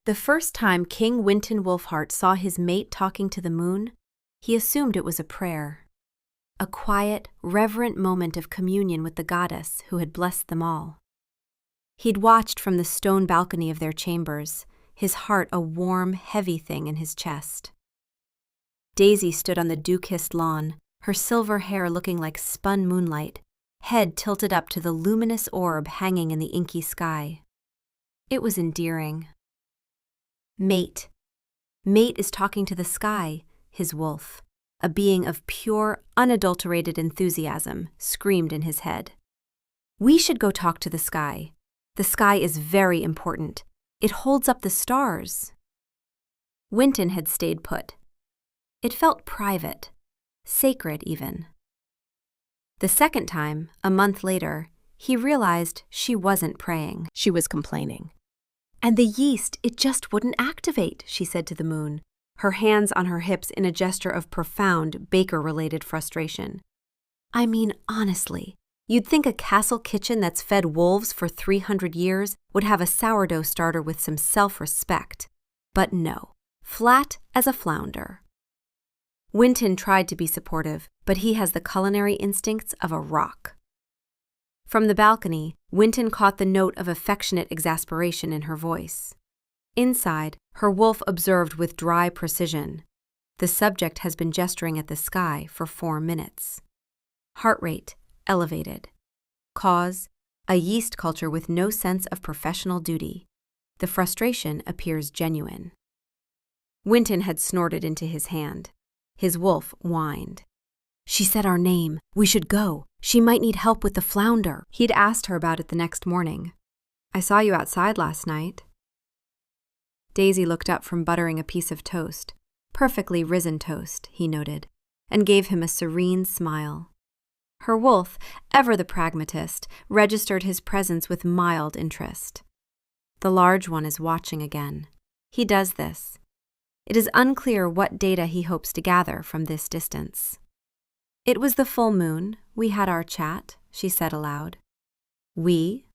The first time King Winton Wolfheart saw his mate talking to the moon, he assumed it was a prayer. A quiet, reverent moment of communion with the goddess who had blessed them all. He'd watched from the stone balcony of their chambers, his heart a warm, heavy thing in his chest. Daisy stood on the dew-kissed lawn, her silver hair looking like spun moonlight, head tilted up to the luminous orb hanging in the inky sky. It was endearing. Mate. Mate is talking to the sky, his wolf. A being of pure, unadulterated enthusiasm screamed in his head. We should go talk to the sky. The sky is very important. It holds up the stars. Winton had stayed put. It felt private, sacred even. The second time, a month later, he realized she wasn't praying. She was complaining. And the yeast, it just wouldn't activate, she said to the moon, her hands on her hips in a gesture of profound baker-related frustration. I mean, honestly, you'd think a castle kitchen that's fed wolves for 300 years would have a sourdough starter with some self-respect. But no, flat as a flounder. Winton tried to be supportive, but he has the culinary instincts of a rock. From the balcony, Winton caught the note of affectionate exasperation in her voice. Inside, her wolf observed with dry precision. The subject has been gesturing at the sky for 4 minutes. Heart rate elevated. Cause, a yeast culture with no sense of professional duty. The frustration appears genuine. Winton had snorted into his hand. His wolf whined. She said our name. We should go. She might need help with the flounder. He'd asked her about it the next morning. I saw you outside last night. Daisy looked up from buttering a piece of toast, perfectly risen toast, he noted, and gave him a serene smile. Her wolf, ever the pragmatist, registered his presence with mild interest. The large one is watching again. He does this. It is unclear what data he hopes to gather from this distance. It was the full moon. We had our chat, she said aloud. We?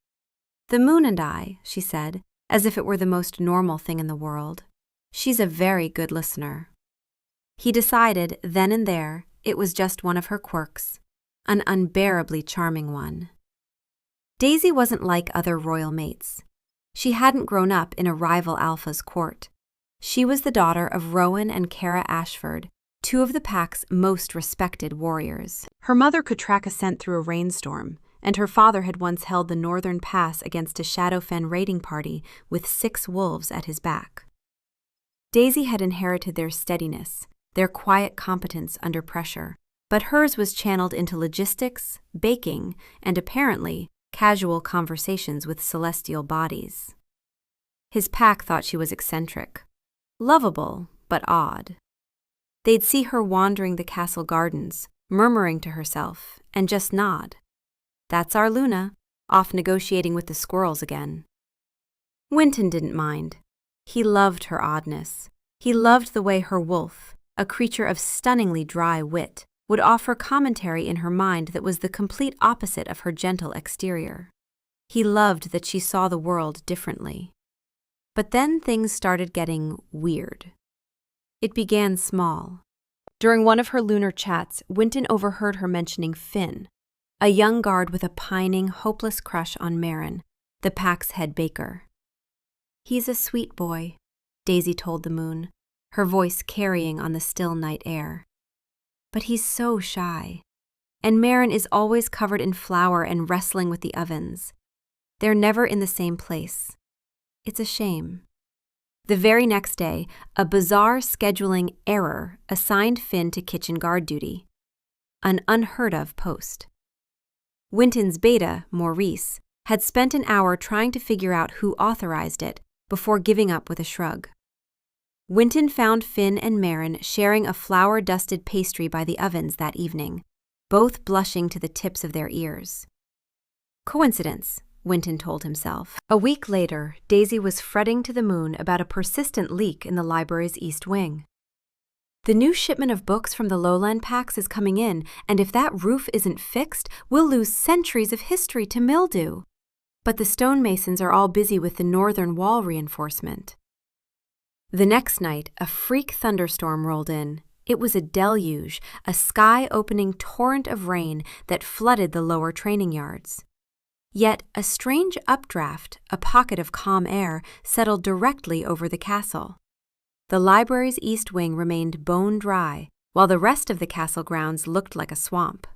The moon and I, she said, as if it were the most normal thing in the world. She's a very good listener. He decided, then and there, it was just one of her quirks, an unbearably charming one. Daisy wasn't like other royal mates. She hadn't grown up in a rival alpha's court. She was the daughter of Rowan and Cara Ashford, 2 of the pack's most respected warriors. Her mother could track a scent through a rainstorm, and her father had once held the northern pass against a Shadowfen raiding party with 6 wolves at his back. Daisy had inherited their steadiness, their quiet competence under pressure, but hers was channeled into logistics, baking, and apparently casual conversations with celestial bodies. His pack thought she was eccentric, lovable but odd. They'd see her wandering the castle gardens, murmuring to herself, and just nod. That's our Luna, off negotiating with the squirrels again. Winton didn't mind. He loved her oddness. He loved the way her wolf, a creature of stunningly dry wit, would offer commentary in her mind that was the complete opposite of her gentle exterior. He loved that she saw the world differently. But then things started getting weird. It began small. During one of her lunar chats, Winton overheard her mentioning Finn, a young guard with a pining, hopeless crush on Marin, the pack's head baker. He's a sweet boy, Daisy told the moon, her voice carrying on the still night air. But he's so shy. And Marin is always covered in flour and wrestling with the ovens. They're never in the same place. It's a shame. The very next day, a bizarre scheduling error assigned Finn to kitchen guard duty. An unheard-of post. Winton's beta, Maurice, had spent an hour trying to figure out who authorized it before giving up with a shrug. Winton found Finn and Marin sharing a flour-dusted pastry by the ovens that evening, both blushing to the tips of their ears. Coincidence, Winton told himself. A week later, Daisy was fretting to the moon about a persistent leak in the library's east wing. The new shipment of books from the lowland packs is coming in, and if that roof isn't fixed, we'll lose centuries of history to mildew. But the stonemasons are all busy with the northern wall reinforcement. The next night, a freak thunderstorm rolled in. It was a deluge, a sky-opening torrent of rain that flooded the lower training yards. Yet a strange updraft, a pocket of calm air, settled directly over the castle. The library's east wing remained bone dry, while the rest of the castle grounds looked like a swamp.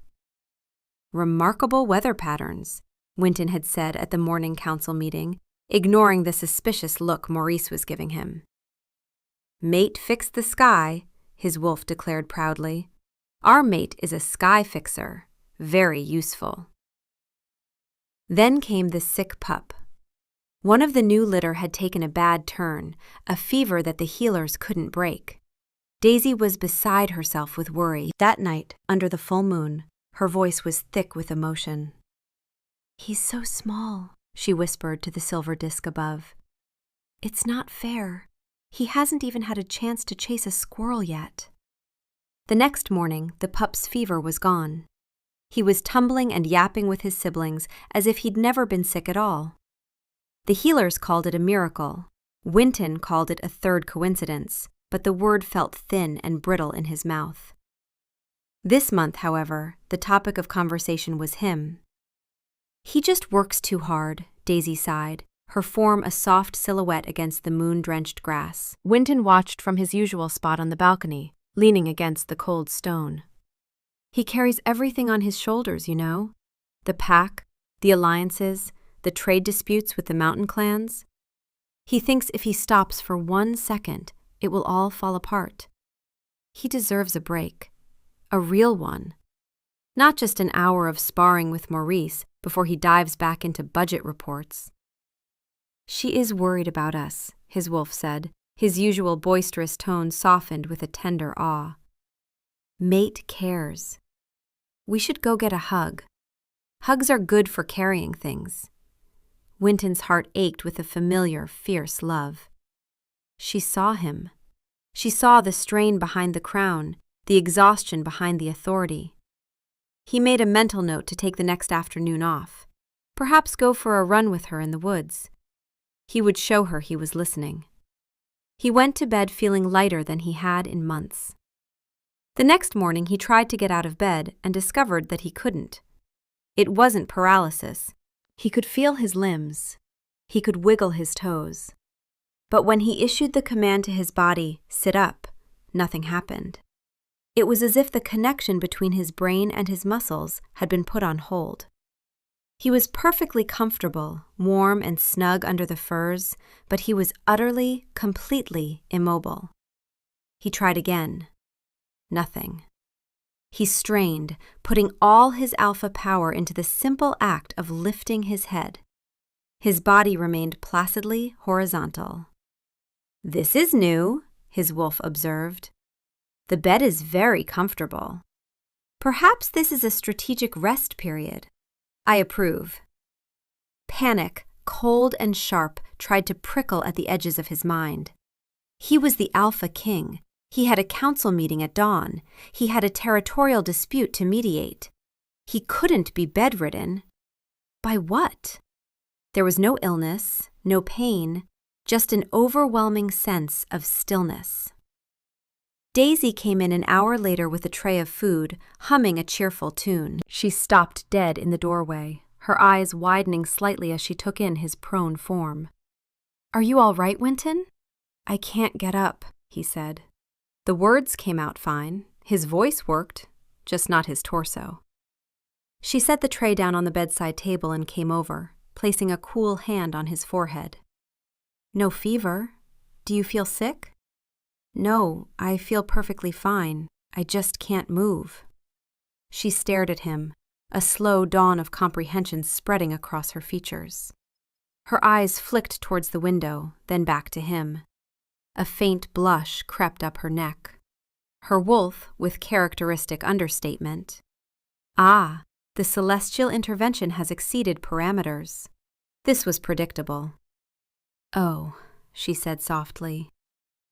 "Remarkable weather patterns," Winton had said at the morning council meeting, ignoring the suspicious look Maurice was giving him. "Mate fixed the sky," his wolf declared proudly. "Our mate is a sky fixer, very useful." Then came the sick pup. One of the new litter had taken a bad turn, a fever that the healers couldn't break. Daisy was beside herself with worry. That night, under the full moon, her voice was thick with emotion. "He's so small," she whispered to the silver disc above. "It's not fair. He hasn't even had a chance to chase a squirrel yet." The next morning, the pup's fever was gone. He was tumbling and yapping with his siblings as if he'd never been sick at all. The healers called it a miracle. Winton called it a third coincidence, but the word felt thin and brittle in his mouth. This month, however, the topic of conversation was him. "He just works too hard," Daisy sighed, her form a soft silhouette against the moon-drenched grass. Winton watched from his usual spot on the balcony, leaning against the cold stone. "He carries everything on his shoulders, you know. The pack, the alliances, the trade disputes with the mountain clans. He thinks if he stops for 1 second, it will all fall apart. He deserves a break. A real one. Not just an hour of sparring with Maurice before he dives back into budget reports." "She is worried about us," his wolf said, his usual boisterous tone softened with a tender awe. "Mate cares. We should go get a hug. Hugs are good for carrying things." Winton's heart ached with a familiar, fierce love. She saw him. She saw the strain behind the crown, the exhaustion behind the authority. He made a mental note to take the next afternoon off, perhaps go for a run with her in the woods. He would show her he was listening. He went to bed feeling lighter than he had in months. The next morning he tried to get out of bed and discovered that he couldn't. It wasn't paralysis. He could feel his limbs. He could wiggle his toes. But when he issued the command to his body, "Sit up," nothing happened. It was as if the connection between his brain and his muscles had been put on hold. He was perfectly comfortable, warm and snug under the furs, but he was utterly, completely immobile. He tried again. Nothing. He strained, putting all his alpha power into the simple act of lifting his head. His body remained placidly horizontal. "This is new," his wolf observed. "The bed is very comfortable. Perhaps this is a strategic rest period. I approve." Panic, cold and sharp, tried to prickle at the edges of his mind. He was the Alpha King. He had a council meeting at dawn. He had a territorial dispute to mediate. He couldn't be bedridden. By what? There was no illness, no pain, just an overwhelming sense of stillness. Daisy came in an hour later with a tray of food, humming a cheerful tune. She stopped dead in the doorway, her eyes widening slightly as she took in his prone form. "Are you all right, Winton?" "I can't get up," he said. The words came out fine. His voice worked, just not his torso. She set the tray down on the bedside table and came over, placing a cool hand on his forehead. "No fever. Do you feel sick?" "No, I feel perfectly fine. I just can't move." She stared at him, a slow dawn of comprehension spreading across her features. Her eyes flicked towards the window, then back to him. A faint blush crept up her neck. Her wolf, with characteristic understatement. "Ah, the celestial intervention has exceeded parameters." This was predictable. "Oh," she said softly.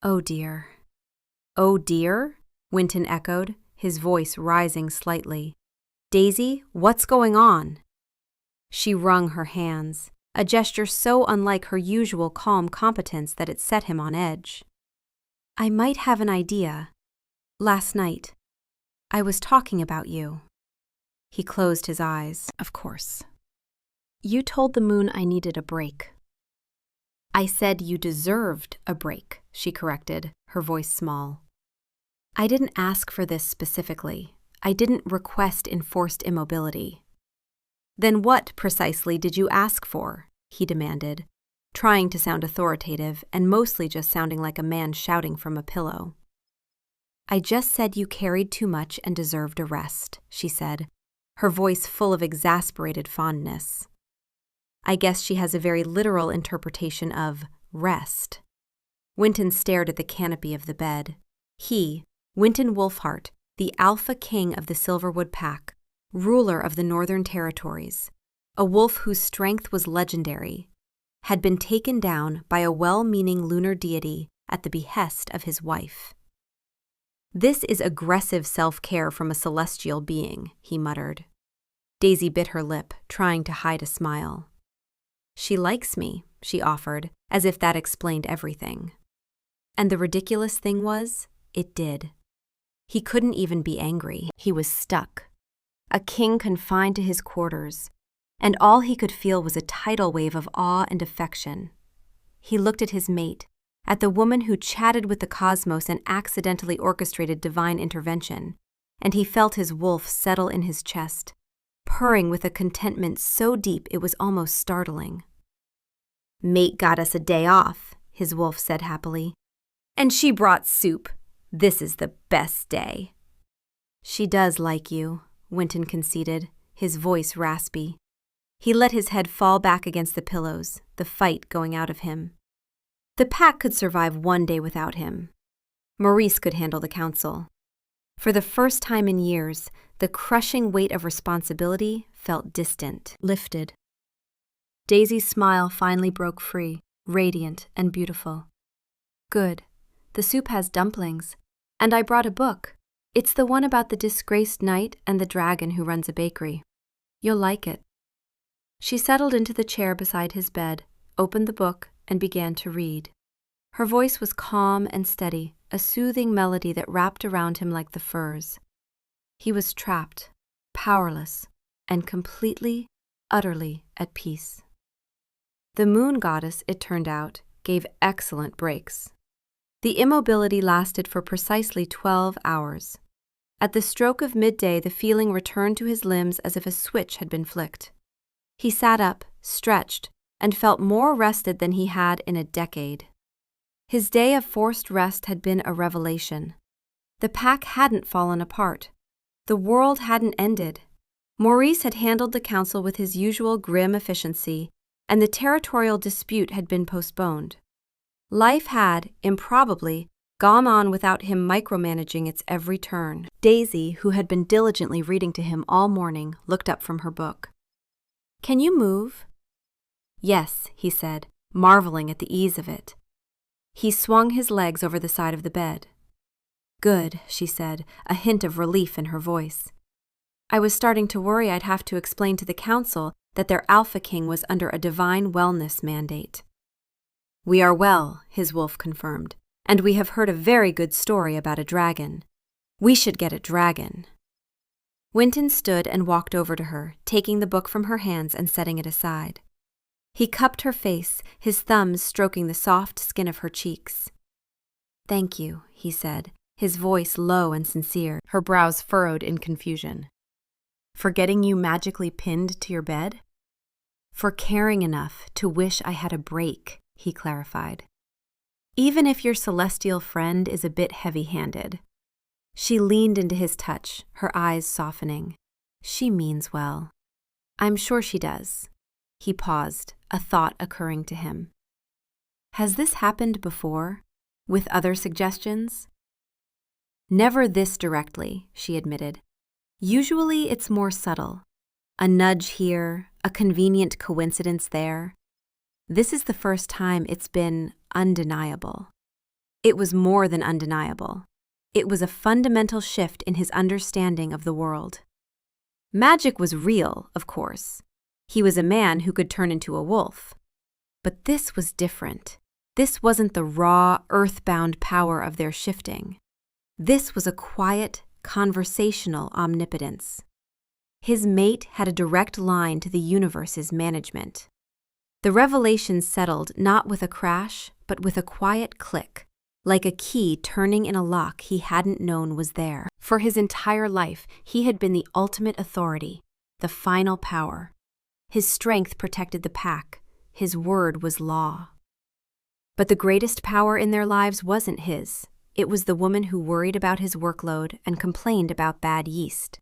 "Oh dear." "Oh dear?" Winton echoed, his voice rising slightly. "Daisy, what's going on?" She wrung her hands, a gesture so unlike her usual calm competence that it set him on edge. I might have an idea. Last night, I was talking about you. He closed his eyes. Of course. You told the moon I needed a break. I said you deserved a break, she corrected, her voice small. I didn't ask for this specifically. I didn't request enforced immobility. Then what, precisely, did you ask for? He demanded, trying to sound authoritative and mostly just sounding like a man shouting from a pillow. I just said you carried too much and deserved a rest, she said, her voice full of exasperated fondness. I guess she has a very literal interpretation of rest. Winton stared at the canopy of the bed. He, Winton Wolfheart, the alpha king of the Silverwood Pack, ruler of the Northern Territories, a wolf whose strength was legendary, had been taken down by a well-meaning lunar deity at the behest of his wife. This is aggressive self-care from a celestial being, he muttered. Daisy bit her lip, trying to hide a smile. She likes me, she offered, as if that explained everything. And the ridiculous thing was, it did. He couldn't even be angry. He was stuck. A king confined to his quarters, and all he could feel was a tidal wave of awe and affection. He looked at his mate, at the woman who chatted with the cosmos and accidentally orchestrated divine intervention, and he felt his wolf settle in his chest, purring with a contentment so deep it was almost startling. Mate got us a day off, his wolf said happily. And she brought soup. This is the best day. She does like you, Winton conceded, his voice raspy. He let his head fall back against the pillows, the fight going out of him. The pack could survive one day without him. Maurice could handle the council. For the first time in years, the crushing weight of responsibility felt distant, lifted. Daisy's smile finally broke free, radiant and beautiful. Good. The soup has dumplings. And I brought a book. It's the one about the disgraced knight and the dragon who runs a bakery. You'll like it. She settled into the chair beside his bed, opened the book, and began to read. Her voice was calm and steady, a soothing melody that wrapped around him like the furs. He was trapped, powerless, and completely, utterly at peace. The moon goddess, it turned out, gave excellent breaks. The immobility lasted for precisely 12 hours. At the stroke of midday, the feeling returned to his limbs as if a switch had been flicked. He sat up, stretched, and felt more rested than he had in a decade. His day of forced rest had been a revelation. The pack hadn't fallen apart. The world hadn't ended. Maurice had handled the council with his usual grim efficiency, and the territorial dispute had been postponed. Life had, improbably, gone on without him micromanaging its every turn. Daisy, who had been diligently reading to him all morning, looked up from her book. Can you move? Yes, he said, marveling at the ease of it. He swung his legs over the side of the bed. Good, she said, a hint of relief in her voice. I was starting to worry I'd have to explain to the council that their Alpha King was under a divine wellness mandate. We are well, his wolf confirmed, and we have heard a very good story about a dragon. We should get a dragon. Winton stood and walked over to her, taking the book from her hands and setting it aside. He cupped her face, his thumbs stroking the soft skin of her cheeks. Thank you, he said, his voice low and sincere, her brows furrowed in confusion. For getting you magically pinned to your bed? For caring enough to wish I had a break, he clarified. Even if your celestial friend is a bit heavy-handed. She leaned into his touch, her eyes softening. She means well. I'm sure she does. He paused, a thought occurring to him. Has this happened before, with other suggestions? Never this directly, she admitted. Usually it's more subtle. A nudge here, a convenient coincidence there. This is the first time it's been undeniable. It was more than undeniable. It was a fundamental shift in his understanding of the world. Magic was real, of course. He was a man who could turn into a wolf. But this was different. This wasn't the raw, earthbound power of their shifting. This was a quiet, conversational omnipotence. His mate had a direct line to the universe's management. The revelation settled not with a crash, but with a quiet click, like a key turning in a lock he hadn't known was there. For his entire life, he had been the ultimate authority, the final power. His strength protected the pack. His word was law. But the greatest power in their lives wasn't his. It was the woman who worried about his workload and complained about bad yeast.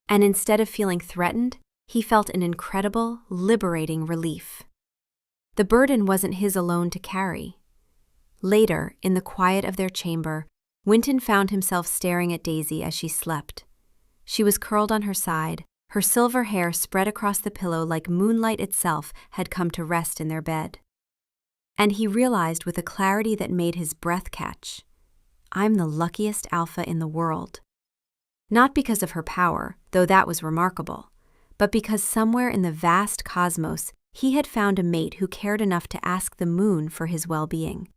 And instead of feeling threatened, he felt an incredible, liberating relief. The burden wasn't his alone to carry. Later, in the quiet of their chamber, Winton found himself staring at Daisy as she slept. She was curled on her side, her silver hair spread across the pillow like moonlight itself had come to rest in their bed. And he realized with a clarity that made his breath catch, "I'm the luckiest alpha in the world." Not because of her power, though that was remarkable, but because somewhere in the vast cosmos he had found a mate who cared enough to ask the moon for his well-being,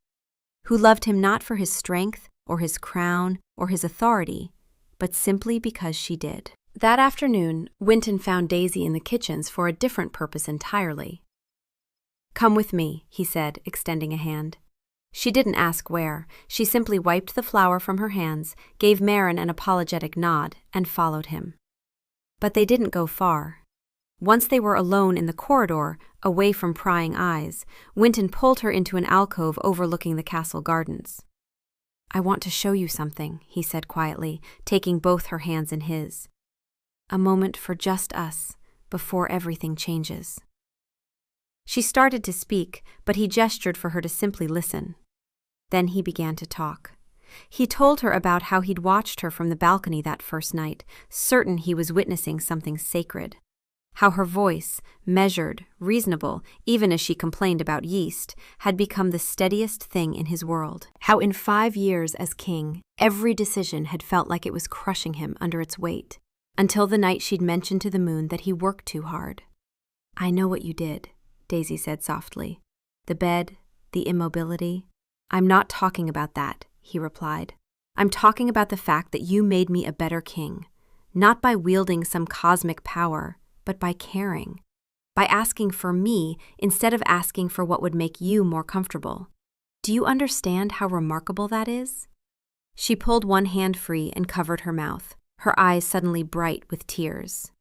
who loved him not for his strength or his crown or his authority, but simply because she did. That afternoon, Winton found Daisy in the kitchens for a different purpose entirely. "Come with me," he said, extending a hand. She didn't ask where. She simply wiped the flour from her hands, gave Marin an apologetic nod, and followed him. But they didn't go far. Once they were alone in the corridor, away from prying eyes, Winton pulled her into an alcove overlooking the castle gardens. "I want to show you something," he said quietly, taking both her hands in his. "A moment for just us, before everything changes." She started to speak, but he gestured for her to simply listen. Then he began to talk. He told her about how he'd watched her from the balcony that first night, certain he was witnessing something sacred. How her voice, measured, reasonable, even as she complained about yeast, had become the steadiest thing in his world. How in 5 years as king, every decision had felt like it was crushing him under its weight, until the night she'd mentioned to the moon that he worked too hard. "I know what you did," Daisy said softly. "The bed, the immobility. I'm not talking about that," he replied. "I'm talking about the fact that you made me a better king, not by wielding some cosmic power, but by caring, by asking for me instead of asking for what would make you more comfortable. Do you understand how remarkable that is?" She pulled one hand free and covered her mouth, her eyes suddenly bright with tears.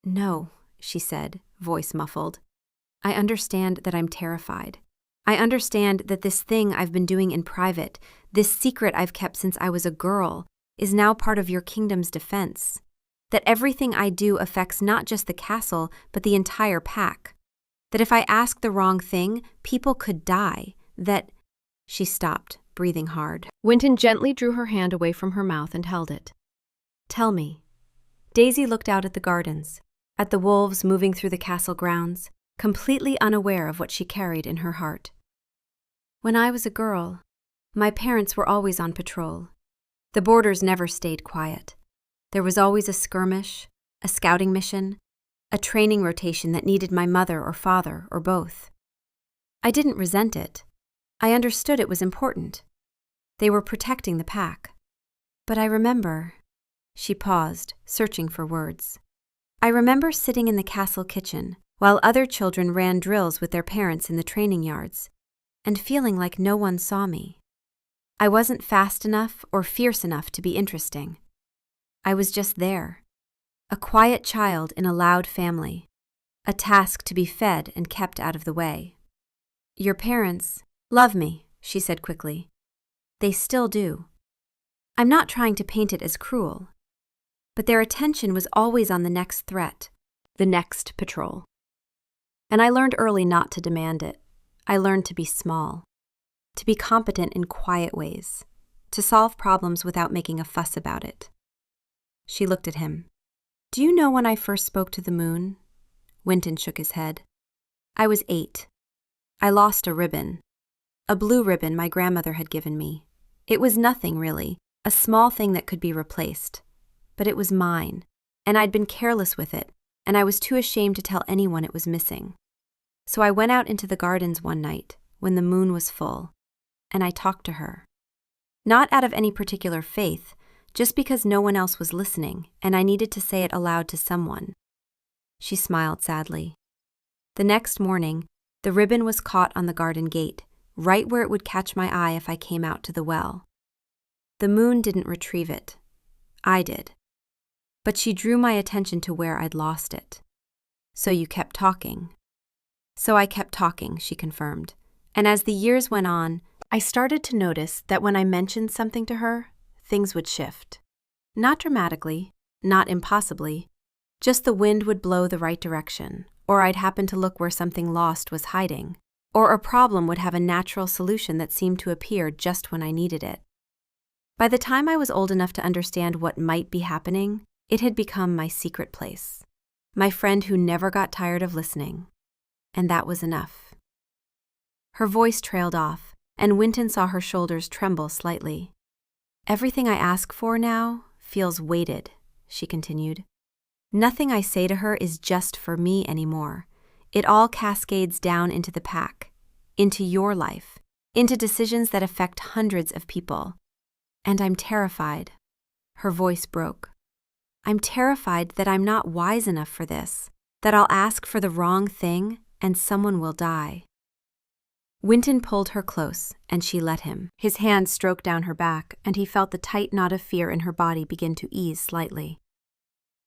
"No," she said, voice muffled. "I understand that I'm terrified. I understand that this thing I've been doing in private, this secret I've kept since I was a girl, is now part of your kingdom's defense. That everything I do affects not just the castle, but the entire pack. That if I ask the wrong thing, people could die. That—" She stopped, breathing hard. Winton gently drew her hand away from her mouth and held it. "Tell me." Daisy looked out at the gardens, at the wolves moving through the castle grounds, completely unaware of what she carried in her heart. "When I was a girl, my parents were always on patrol. The borders never stayed quiet. There was always a skirmish, a scouting mission, a training rotation that needed my mother or father or both. I didn't resent it. I understood it was important. They were protecting the pack. But I remember—" She paused, searching for words. "I remember sitting in the castle kitchen, while other children ran drills with their parents in the training yards, and feeling like no one saw me. I wasn't fast enough or fierce enough to be interesting. I was just there, a quiet child in a loud family, a task to be fed and kept out of the way. Your parents love me," she said quickly. "They still do. I'm not trying to paint it as cruel, but their attention was always on the next threat, the next patrol. And I learned early not to demand it. I learned to be small, to be competent in quiet ways, to solve problems without making a fuss about it." She looked at him. "Do you know when I first spoke to the moon?" Winton shook his head. "I was 8. I lost a ribbon, a blue ribbon my grandmother had given me. It was nothing, really, a small thing that could be replaced. But it was mine, and I'd been careless with it, and I was too ashamed to tell anyone it was missing. So I went out into the gardens one night, when the moon was full, and I talked to her. Not out of any particular faith, just because no one else was listening and I needed to say it aloud to someone. She smiled sadly. The next morning, the ribbon was caught on the garden gate, right where it would catch my eye if I came out to the well. The moon didn't retrieve it. I did. But she drew my attention to where I'd lost it. So you kept talking. So I kept talking, she confirmed. And as the years went on, I started to notice that when I mentioned something to her, things would shift. Not dramatically, not impossibly, just the wind would blow the right direction, or I'd happen to look where something lost was hiding, or a problem would have a natural solution that seemed to appear just when I needed it. By the time I was old enough to understand what might be happening, it had become my secret place, my friend who never got tired of listening, and that was enough. Her voice trailed off, and Winton saw her shoulders tremble slightly. Everything I ask for now feels weighted, she continued. Nothing I say to her is just for me anymore. It all cascades down into the pack, into your life, into decisions that affect hundreds of people. And I'm terrified. Her voice broke. I'm terrified that I'm not wise enough for this, that I'll ask for the wrong thing and someone will die. Winton pulled her close, and she let him. His hand stroked down her back, and he felt the tight knot of fear in her body begin to ease slightly.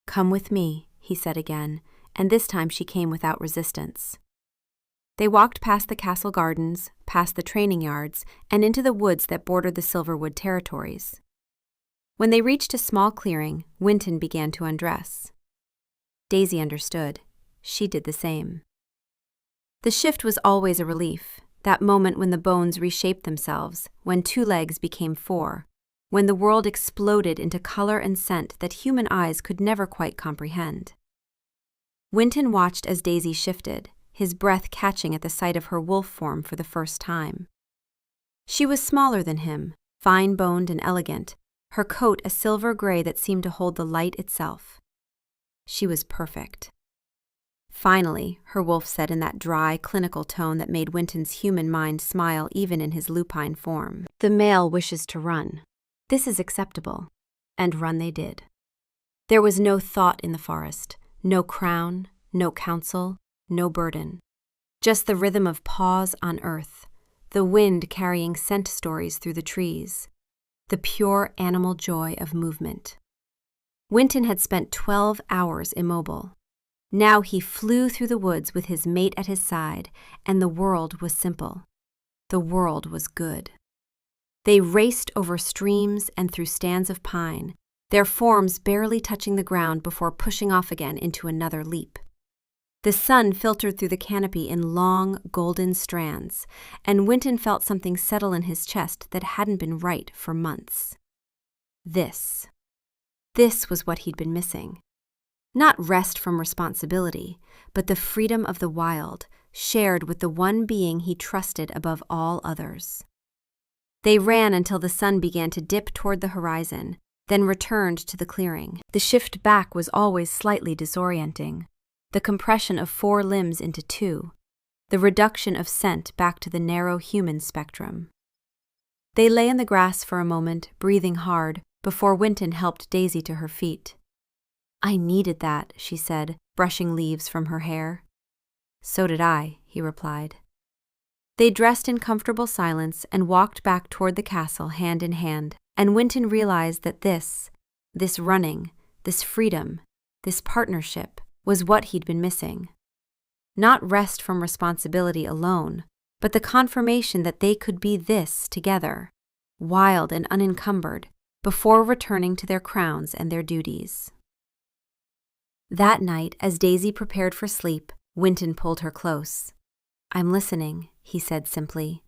Come with me, he said again, and this time she came without resistance. They walked past the castle gardens, past the training yards, and into the woods that bordered the Silverwood territories. When they reached a small clearing, Winton began to undress. Daisy understood. She did the same. The shift was always a relief, that moment when the bones reshaped themselves, when 2 legs became 4, when the world exploded into color and scent that human eyes could never quite comprehend. Winton watched as Daisy shifted, his breath catching at the sight of her wolf form for the first time. She was smaller than him, fine-boned and elegant, her coat a silver gray that seemed to hold the light itself. She was perfect. Finally, her wolf said in that dry, clinical tone that made Winton's human mind smile even in his lupine form. The male wishes to run. This is acceptable. And run they did. There was no thought in the forest, no crown, no counsel, no burden. Just the rhythm of paws on earth, the wind carrying scent stories through the trees, the pure animal joy of movement. Winton had spent 12 hours immobile. Now he flew through the woods with his mate at his side, and the world was simple. The world was good. They raced over streams and through stands of pine, their forms barely touching the ground before pushing off again into another leap. The sun filtered through the canopy in long, golden strands, and Winton felt something settle in his chest that hadn't been right for months. This was what he'd been missing. Not rest from responsibility, but the freedom of the wild, shared with the one being he trusted above all others. They ran until the sun began to dip toward the horizon, then returned to the clearing. The shift back was always slightly disorienting. The compression of 4 limbs into 2, the reduction of scent back to the narrow human spectrum. They lay in the grass for a moment, breathing hard, before Winton helped Daisy to her feet. I needed that, she said, brushing leaves from her hair. So did I, he replied. They dressed in comfortable silence and walked back toward the castle hand in hand, and Winton realized that this running, this freedom, this partnership, was what he'd been missing. Not rest from responsibility alone, but the confirmation that they could be this together, wild and unencumbered, before returning to their crowns and their duties. That night, as Daisy prepared for sleep, Winton pulled her close. I'm listening, he said simply.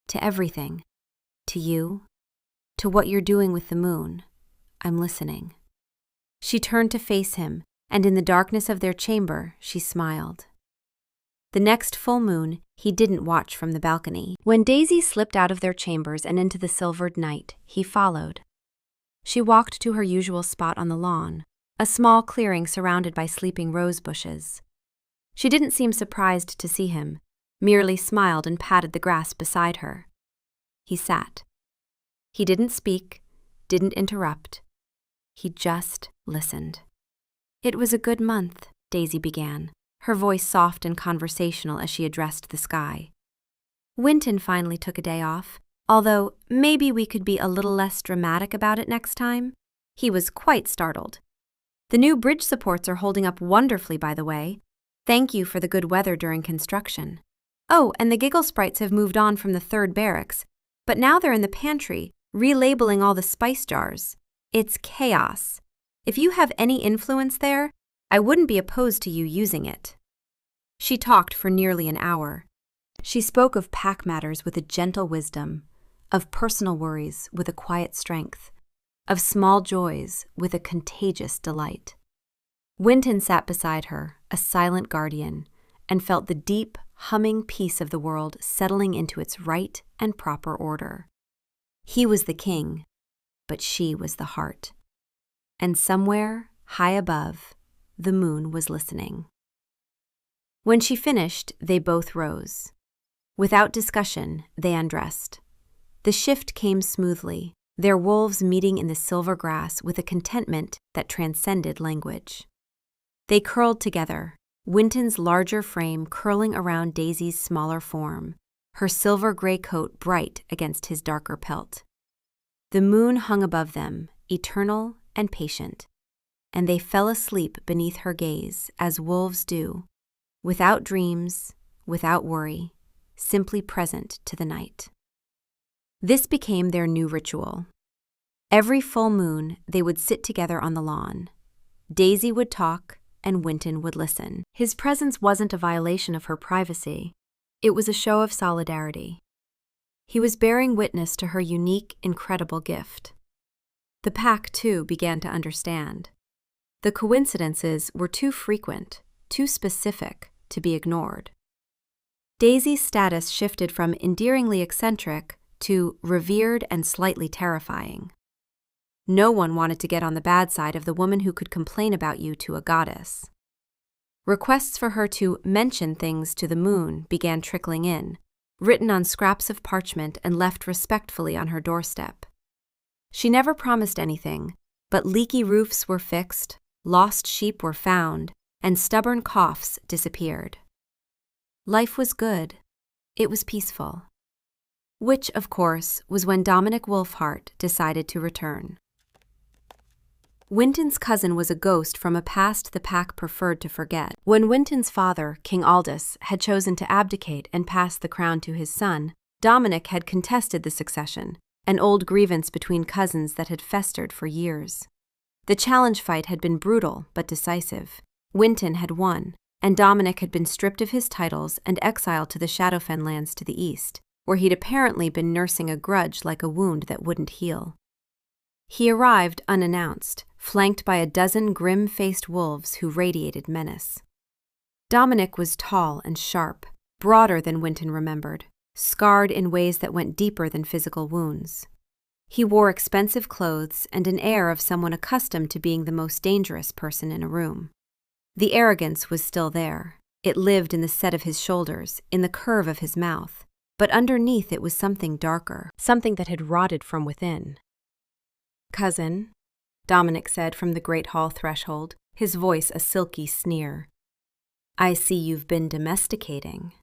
To everything. To you. To what you're doing with the moon. I'm listening. She turned to face him, and in the darkness of their chamber, she smiled. The next full moon, he didn't watch from the balcony. When Daisy slipped out of their chambers and into the silvered night, he followed. She walked to her usual spot on the lawn, a small clearing surrounded by sleeping rose bushes. She didn't seem surprised to see him, merely smiled and patted the grass beside her. He sat. He didn't speak, didn't interrupt. He just listened. "It was a good month," Daisy began, her voice soft and conversational as she addressed the sky. "Winton finally took a day off, although maybe we could be a little less dramatic about it next time." He was quite startled. "The new bridge supports are holding up wonderfully, by the way. Thank you for the good weather during construction. Oh, and the Giggle Sprites have moved on from the 3rd barracks, but now they're in the pantry, relabeling all the spice jars. It's chaos. If you have any influence there, I wouldn't be opposed to you using it." She talked for nearly an hour. She spoke of pack matters with a gentle wisdom, of personal worries with a quiet strength, of small joys with a contagious delight. Winton sat beside her, a silent guardian, and felt the deep, humming peace of the world settling into its right and proper order. He was the king, but she was the heart. And somewhere, high above, the moon was listening. When she finished, they both rose. Without discussion, they undressed. The shift came smoothly, their wolves meeting in the silver grass with a contentment that transcended language. They curled together, Winton's larger frame curling around Daisy's smaller form, her silver gray coat bright against his darker pelt. The moon hung above them, eternal and patient, and they fell asleep beneath her gaze, as wolves do, without dreams, without worry, simply present to the night. This became their new ritual. Every full moon, they would sit together on the lawn. Daisy would talk, and Winton would listen. His presence wasn't a violation of her privacy. It was a show of solidarity. He was bearing witness to her unique, incredible gift. The pack, too, began to understand. The coincidences were too frequent, too specific, to be ignored. Daisy's status shifted from endearingly eccentric to revered and slightly terrifying. No one wanted to get on the bad side of the woman who could complain about you to a goddess. Requests for her to mention things to the moon began trickling in, written on scraps of parchment and left respectfully on her doorstep. She never promised anything, but leaky roofs were fixed, lost sheep were found, and stubborn coughs disappeared. Life was good. It was peaceful. Which, of course, was when Dominic Wolfhart decided to return. Winton's cousin was a ghost from a past the pack preferred to forget. When Winton's father, King Aldous, had chosen to abdicate and pass the crown to his son, Dominic had contested the succession, an old grievance between cousins that had festered for years. The challenge fight had been brutal but decisive. Winton had won, and Dominic had been stripped of his titles and exiled to the Shadowfen lands to the east, where he'd apparently been nursing a grudge like a wound that wouldn't heal. He arrived unannounced, flanked by a dozen grim-faced wolves who radiated menace. Dominic was tall and sharp, broader than Winton remembered, scarred in ways that went deeper than physical wounds. He wore expensive clothes and an air of someone accustomed to being the most dangerous person in a room. The arrogance was still there. It lived in the set of his shoulders, in the curve of his mouth, but underneath it was something darker, something that had rotted from within. "Cousin," Dominic said from the great hall threshold, his voice a silky sneer. "I see you've been domesticating."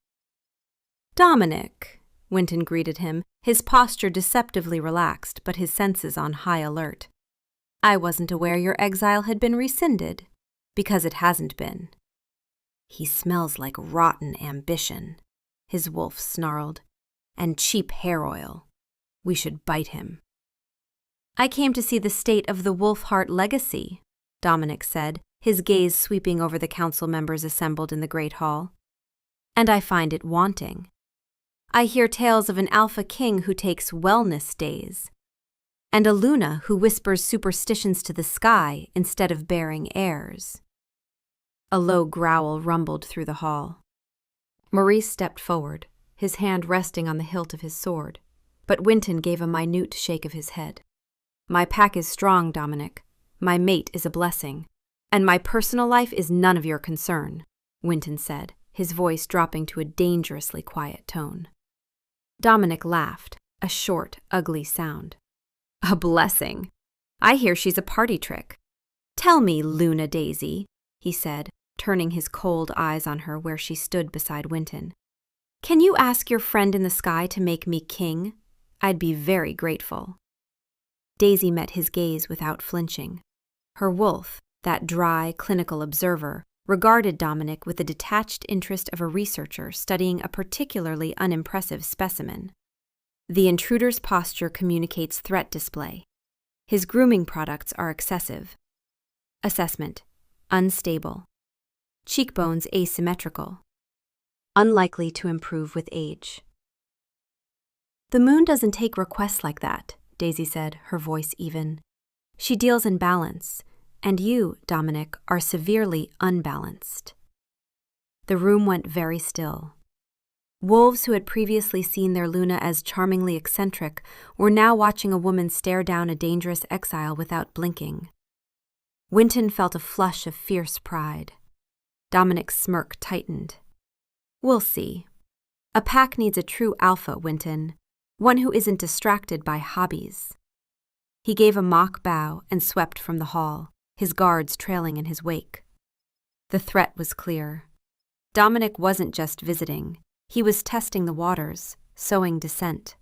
"Dominic," Winton greeted him, his posture deceptively relaxed but his senses on high alert. "I wasn't aware your exile had been rescinded, because it hasn't been." "He smells like rotten ambition," his wolf snarled, "and cheap hair oil. We should bite him." "I came to see the state of the Wolfhart legacy," Dominic said, his gaze sweeping over the council members assembled in the great hall. "And I find it wanting. I hear tales of an alpha king who takes wellness days, and a Luna who whispers superstitions to the sky instead of bearing heirs." A low growl rumbled through the hall. Maurice stepped forward, his hand resting on the hilt of his sword, but Winton gave a minute shake of his head. "My pack is strong, Dominic. My mate is a blessing. And my personal life is none of your concern," Winton said, his voice dropping to a dangerously quiet tone. Dominic laughed, a short, ugly sound. A blessing. I hear she's a party trick. Tell me, Luna Daisy, he said, turning his cold eyes on her where she stood beside Winton. Can you ask your friend in the sky to make me king? I'd be very grateful. Daisy met his gaze without flinching. Her wolf, that dry, clinical observer, regarded Dominic with the detached interest of a researcher studying a particularly unimpressive specimen. The intruder's posture communicates threat display. His grooming products are excessive. Assessment: unstable. Cheekbones asymmetrical. Unlikely to improve with age. The moon doesn't take requests like that, Daisy said, her voice even. She deals in balance, and you, Dominic, are severely unbalanced. The room went very still. Wolves who had previously seen their Luna as charmingly eccentric were now watching a woman stare down a dangerous exile without blinking. Winton felt a flush of fierce pride. Dominic's smirk tightened. We'll see. A pack needs a true alpha, Winton, one who isn't distracted by hobbies. He gave a mock bow and swept from the hall, his guards trailing in his wake. The threat was clear. Dominic wasn't just visiting. He was testing the waters, sowing dissent.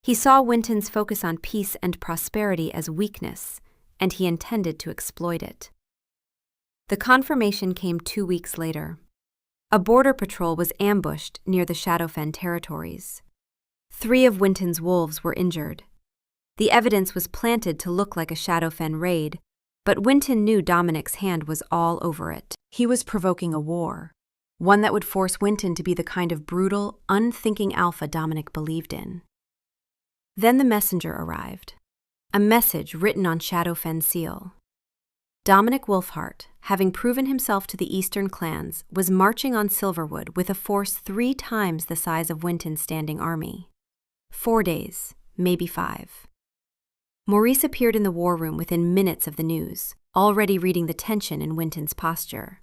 He saw Winton's focus on peace and prosperity as weakness, and he intended to exploit it. The confirmation came 2 weeks later. A border patrol was ambushed near the Shadowfen territories. 3 of Winton's wolves were injured. The evidence was planted to look like a Shadowfen raid, but Winton knew Dominic's hand was all over it. He was provoking a war, one that would force Winton to be the kind of brutal, unthinking alpha Dominic believed in. Then the messenger arrived, a message written on Shadowfen seal. Dominic Wolfheart, having proven himself to the Eastern clans, was marching on Silverwood with a force 3 times the size of Winton's standing army. 4 days, maybe 5. Maurice appeared in the war room within minutes of the news, already reading the tension in Winton's posture.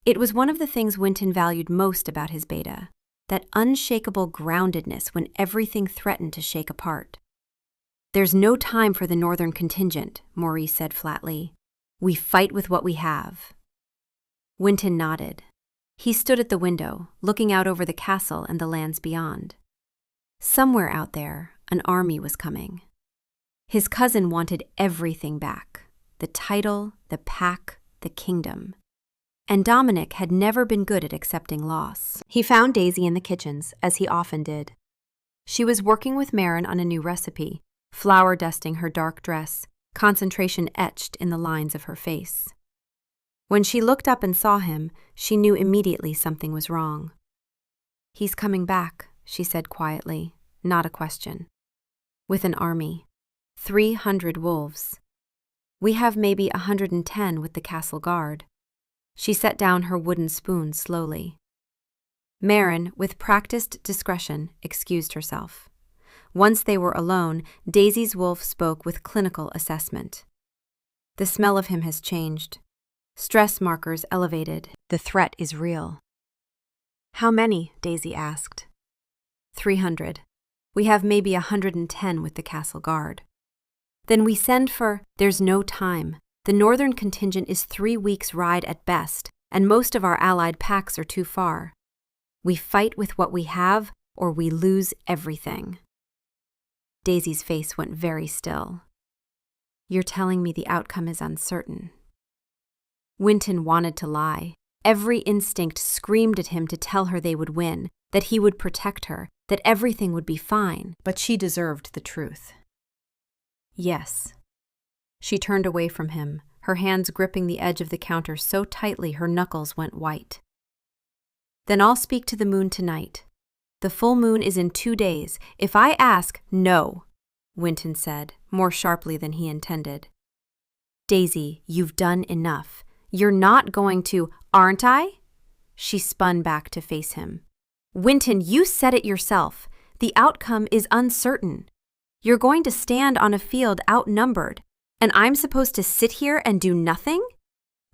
It was one of the things Winton valued most about his beta, that unshakable groundedness when everything threatened to shake apart. There's no time for the northern contingent, Maurice said flatly. We fight with what we have. Winton nodded. He stood at the window, looking out over the castle and the lands beyond. Somewhere out there, an army was coming. His cousin wanted everything back, the title, the pack, the kingdom. And Dominic had never been good at accepting loss. He found Daisy in the kitchens, as he often did. She was working with Marin on a new recipe, flour dusting her dark dress, concentration etched in the lines of her face. When she looked up and saw him, she knew immediately something was wrong. He's coming back, she said quietly, not a question. With an army. 300 wolves. We have maybe 110 with the castle guard. She set down her wooden spoon slowly. Marin, with practiced discretion, excused herself. Once they were alone, Daisy's wolf spoke with clinical assessment. The smell of him has changed. Stress markers elevated. The threat is real. How many? Daisy asked. 300. We have maybe 110 with the castle guard. Then we send for... There's no time. The northern contingent is 3 weeks' ride at best, and most of our allied packs are too far. We fight with what we have, or we lose everything. Daisy's face went very still. You're telling me the outcome is uncertain. Winton wanted to lie. Every instinct screamed at him to tell her they would win, that he would protect her, that everything would be fine, but she deserved the truth. Yes. She turned away from him, her hands gripping the edge of the counter so tightly her knuckles went white. Then I'll speak to the moon tonight. The full moon is in 2 days. If I ask, no, Winton said, more sharply than he intended. Daisy, you've done enough. You're not going to, aren't I? She spun back to face him. Winton, you said it yourself. The outcome is uncertain. You're going to stand on a field outnumbered, and I'm supposed to sit here and do nothing?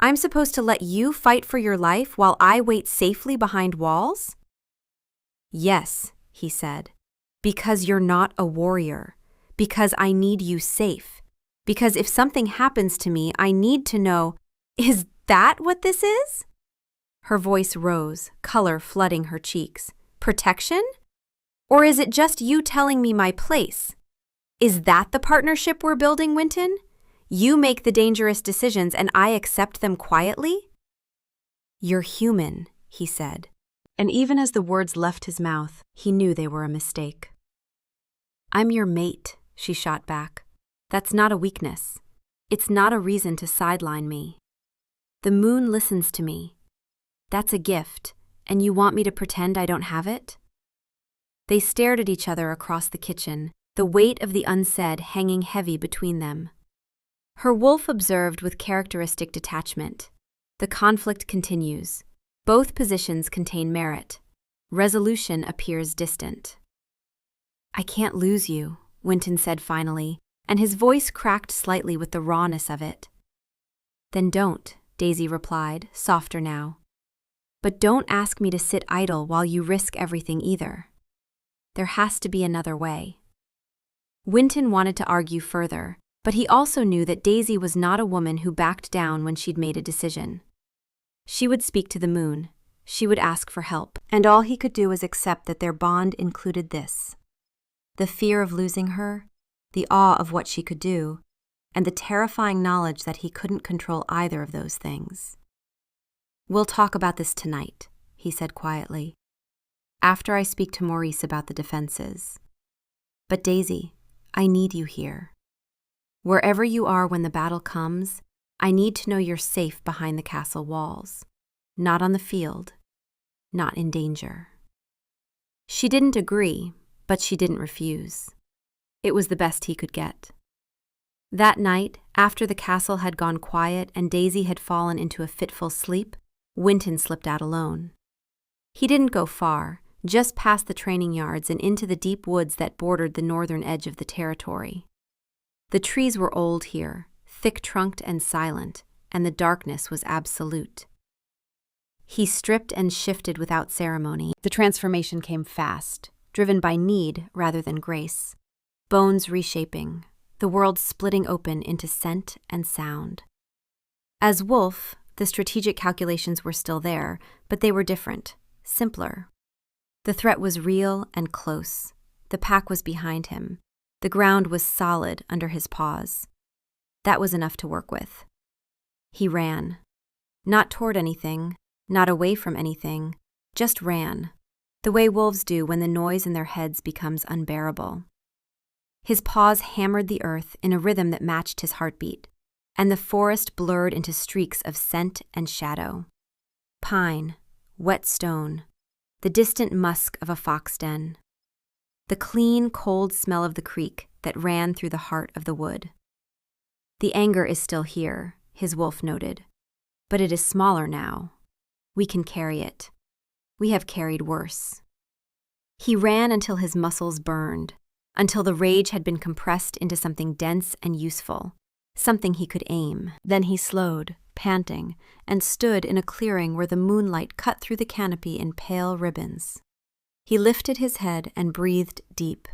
I'm supposed to let you fight for your life while I wait safely behind walls? Yes, he said, because you're not a warrior, because I need you safe, because if something happens to me, I need to know, is that what this is? Her voice rose, color flooding her cheeks. Protection? Or is it just you telling me my place? Is that the partnership we're building, Winton? You make the dangerous decisions and I accept them quietly? You're human, he said. And even as the words left his mouth, he knew they were a mistake. I'm your mate, she shot back. That's not a weakness. It's not a reason to sideline me. The moon listens to me. That's a gift, and you want me to pretend I don't have it? They stared at each other across the kitchen, the weight of the unsaid hanging heavy between them. Her wolf observed with characteristic detachment. The conflict continues. Both positions contain merit. Resolution appears distant. I can't lose you, Winton said finally, and his voice cracked slightly with the rawness of it. Then don't, Daisy replied, softer now. But don't ask me to sit idle while you risk everything either. There has to be another way. Winton wanted to argue further, but he also knew that Daisy was not a woman who backed down when she'd made a decision. She would speak to the moon. She would ask for help, and all he could do was accept that their bond included this: the fear of losing her, the awe of what she could do, and the terrifying knowledge that he couldn't control either of those things. We'll talk about this tonight, he said quietly, after I speak to Maurice about the defenses. But Daisy, I need you here. Wherever you are when the battle comes, I need to know you're safe behind the castle walls, not on the field, not in danger. She didn't agree, but she didn't refuse. It was the best he could get. That night, after the castle had gone quiet and Daisy had fallen into a fitful sleep, Winton slipped out alone. He didn't go far, just past the training yards and into the deep woods that bordered the northern edge of the territory. The trees were old here, thick-trunked and silent, and the darkness was absolute. He stripped and shifted without ceremony. The transformation came fast, driven by need rather than grace. Bones reshaping, the world splitting open into scent and sound. As wolf, the strategic calculations were still there, but they were different, simpler. The threat was real and close. The pack was behind him. The ground was solid under his paws. That was enough to work with. He ran. Not toward anything, not away from anything, just ran, the way wolves do when the noise in their heads becomes unbearable. His paws hammered the earth in a rhythm that matched his heartbeat, and the forest blurred into streaks of scent and shadow. Pine, wet stone, the distant musk of a fox den. The clean, cold smell of the creek that ran through the heart of the wood. The anger is still here, his wolf noted, but it is smaller now. We can carry it. We have carried worse. He ran until his muscles burned, until the rage had been compressed into something dense and useful, something he could aim. Then he slowed, panting, and stood in a clearing where the moonlight cut through the canopy in pale ribbons. He lifted his head and breathed deep.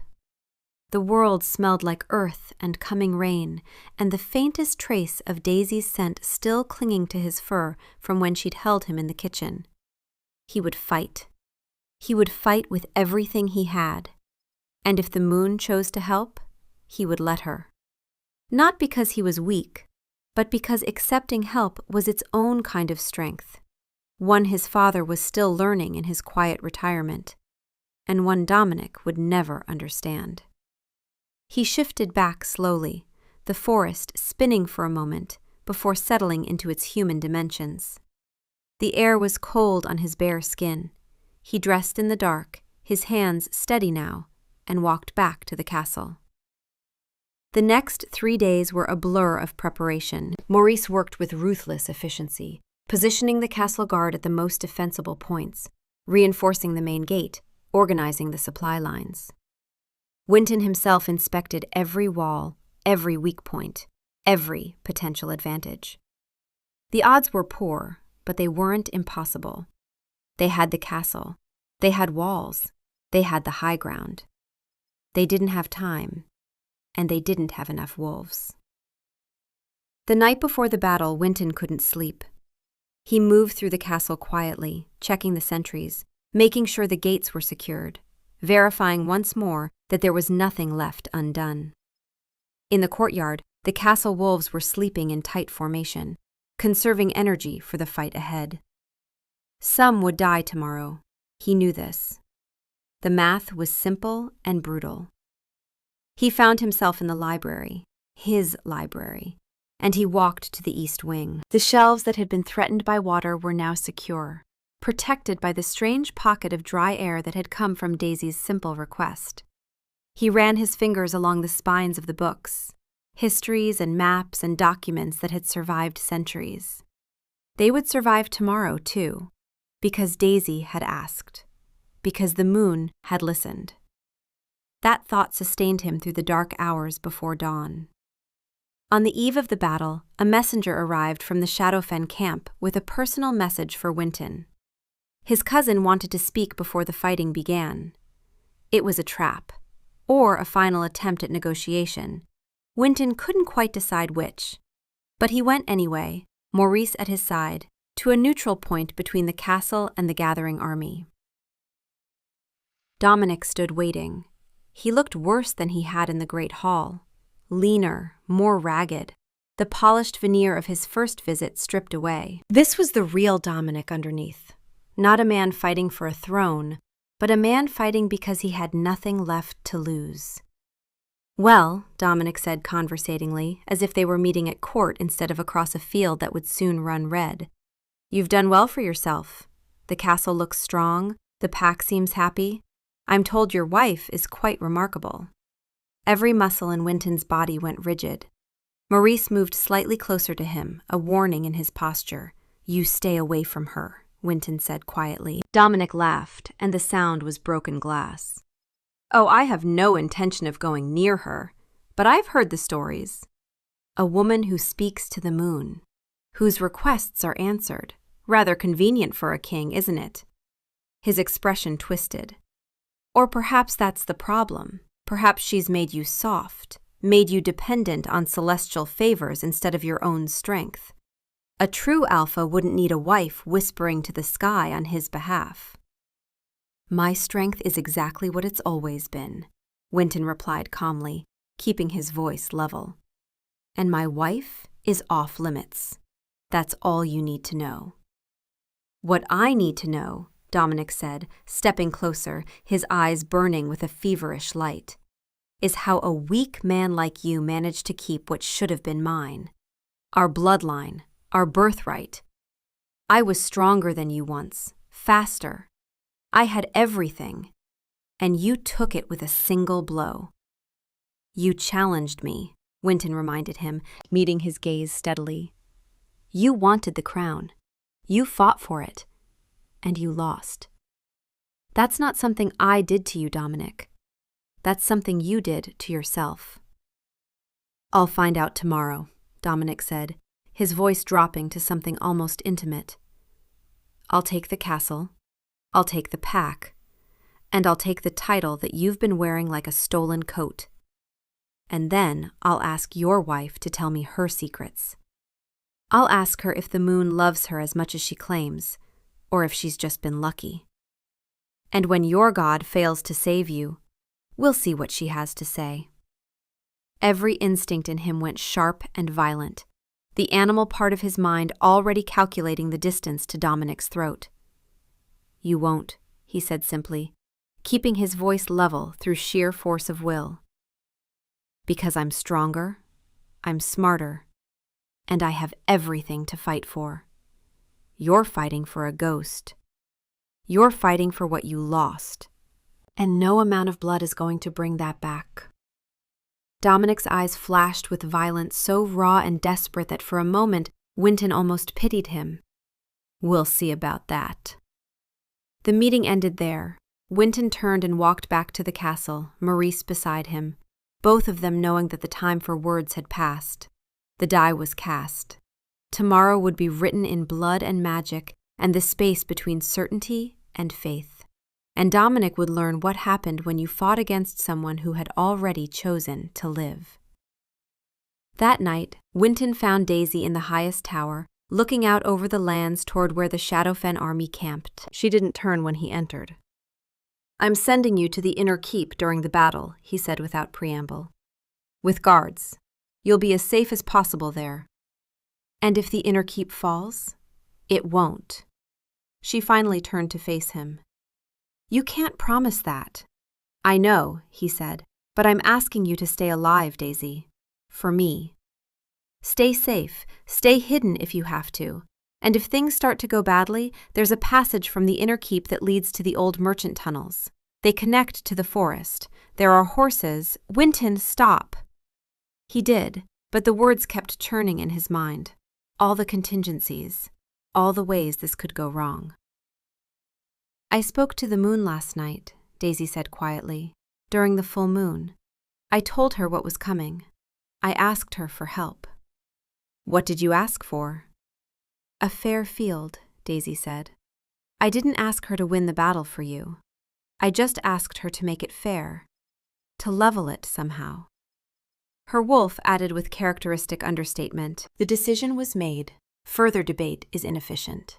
The world smelled like earth and coming rain, and the faintest trace of Daisy's scent still clinging to his fur from when she'd held him in the kitchen. He would fight. He would fight with everything he had. And if the moon chose to help, he would let her. Not because he was weak, but because accepting help was its own kind of strength, one his father was still learning in his quiet retirement, and one Dominic would never understand. He shifted back slowly, the forest spinning for a moment before settling into its human dimensions. The air was cold on his bare skin. He dressed in the dark, his hands steady now, and walked back to the castle. The next 3 days were a blur of preparation. Maurice worked with ruthless efficiency, positioning the castle guard at the most defensible points, reinforcing the main gate, organizing the supply lines. Winton himself inspected every wall, every weak point, every potential advantage. The odds were poor, but they weren't impossible. They had the castle. They had walls. They had the high ground. They didn't have time, and they didn't have enough wolves. The night before the battle, Winton couldn't sleep. He moved through the castle quietly, checking the sentries, making sure the gates were secured, verifying once more that there was nothing left undone. In the courtyard, the castle wolves were sleeping in tight formation, conserving energy for the fight ahead. Some would die tomorrow. He knew this. The math was simple and brutal. He found himself in the library, his library, and he walked to the east wing. The shelves that had been threatened by water were now secure, protected by the strange pocket of dry air that had come from Daisy's simple request. He ran his fingers along the spines of the books, histories and maps and documents that had survived centuries. They would survive tomorrow, too, because Daisy had asked, because the moon had listened. That thought sustained him through the dark hours before dawn. On the eve of the battle, a messenger arrived from the Shadowfen camp with a personal message for Winton. His cousin wanted to speak before the fighting began. It was a trap, or a final attempt at negotiation. Winton couldn't quite decide which, but he went anyway, Maurice at his side, to a neutral point between the castle and the gathering army. Dominic stood waiting. He looked worse than he had in the great hall, leaner, more ragged, the polished veneer of his first visit stripped away. This was the real Dominic underneath, not a man fighting for a throne, but a man fighting because he had nothing left to lose. "Well," Dominic said conversatingly, as if they were meeting at court instead of across a field that would soon run red. "You've done well for yourself. The castle looks strong, the pack seems happy. I'm told your wife is quite remarkable." Every muscle in Winton's body went rigid. Maurice moved slightly closer to him, a warning in his posture. "You stay away from her," Winton said quietly. Dominic laughed, and the sound was broken glass. "Oh, I have no intention of going near her, but I've heard the stories. A woman who speaks to the moon, whose requests are answered. Rather convenient for a king, isn't it?" His expression twisted. "Or perhaps that's the problem. Perhaps she's made you soft, made you dependent on celestial favors instead of your own strength. A true alpha wouldn't need a wife whispering to the sky on his behalf." "My strength is exactly what it's always been," Winton replied calmly, keeping his voice level. "And my wife is off limits. That's all you need to know." "What I need to know," Dominic said, stepping closer, his eyes burning with a feverish light, "is how a weak man like you managed to keep what should have been mine. Our bloodline, our birthright. I was stronger than you once, faster. I had everything, and you took it with a single blow." "You challenged me," Winton reminded him, meeting his gaze steadily. "You wanted the crown. You fought for it. And you lost. That's not something I did to you, Dominic. That's something you did to yourself." "I'll find out tomorrow," Dominic said, his voice dropping to something almost intimate. "I'll take the castle, I'll take the pack, and I'll take the title that you've been wearing like a stolen coat. And then I'll ask your wife to tell me her secrets. I'll ask her if the moon loves her as much as she claims, or if she's just been lucky. And when your god fails to save you, we'll see what she has to say." Every instinct in him went sharp and violent, the animal part of his mind already calculating the distance to Dominic's throat. "You won't," he said simply, keeping his voice level through sheer force of will. "Because I'm stronger, I'm smarter, and I have everything to fight for. You're fighting for a ghost. You're fighting for what you lost, and no amount of blood is going to bring that back." Dominic's eyes flashed with violence so raw and desperate that for a moment Winton almost pitied him. "We'll see about that." The meeting ended there. Winton turned and walked back to the castle, Maurice beside him, both of them knowing that the time for words had passed. The die was cast. Tomorrow would be written in blood and magic and the space between certainty and faith. And Dominic would learn what happened when you fought against someone who had already chosen to live. That night, Winton found Daisy in the highest tower, looking out over the lands toward where the Shadowfen army camped. She didn't turn when he entered. "I'm sending you to the inner keep during the battle," he said without preamble. "With guards. You'll be as safe as possible there." "And if the inner keep falls?" "It won't." She finally turned to face him. "You can't promise that." "I know," he said, "but I'm asking you to stay alive, Daisy. For me. Stay safe, stay hidden if you have to. And if things start to go badly, there's a passage from the inner keep that leads to the old merchant tunnels. They connect to the forest. There are horses. Winton, stop!" He did, but the words kept churning in his mind. All the contingencies, all the ways this could go wrong. "I spoke to the moon last night," Daisy said quietly, "during the full moon. I told her what was coming. I asked her for help." "What did you ask for?" "A fair field," Daisy said. "I didn't ask her to win the battle for you. I just asked her to make it fair, to level it somehow." Her wolf added with characteristic understatement, "The decision was made. Further debate is inefficient."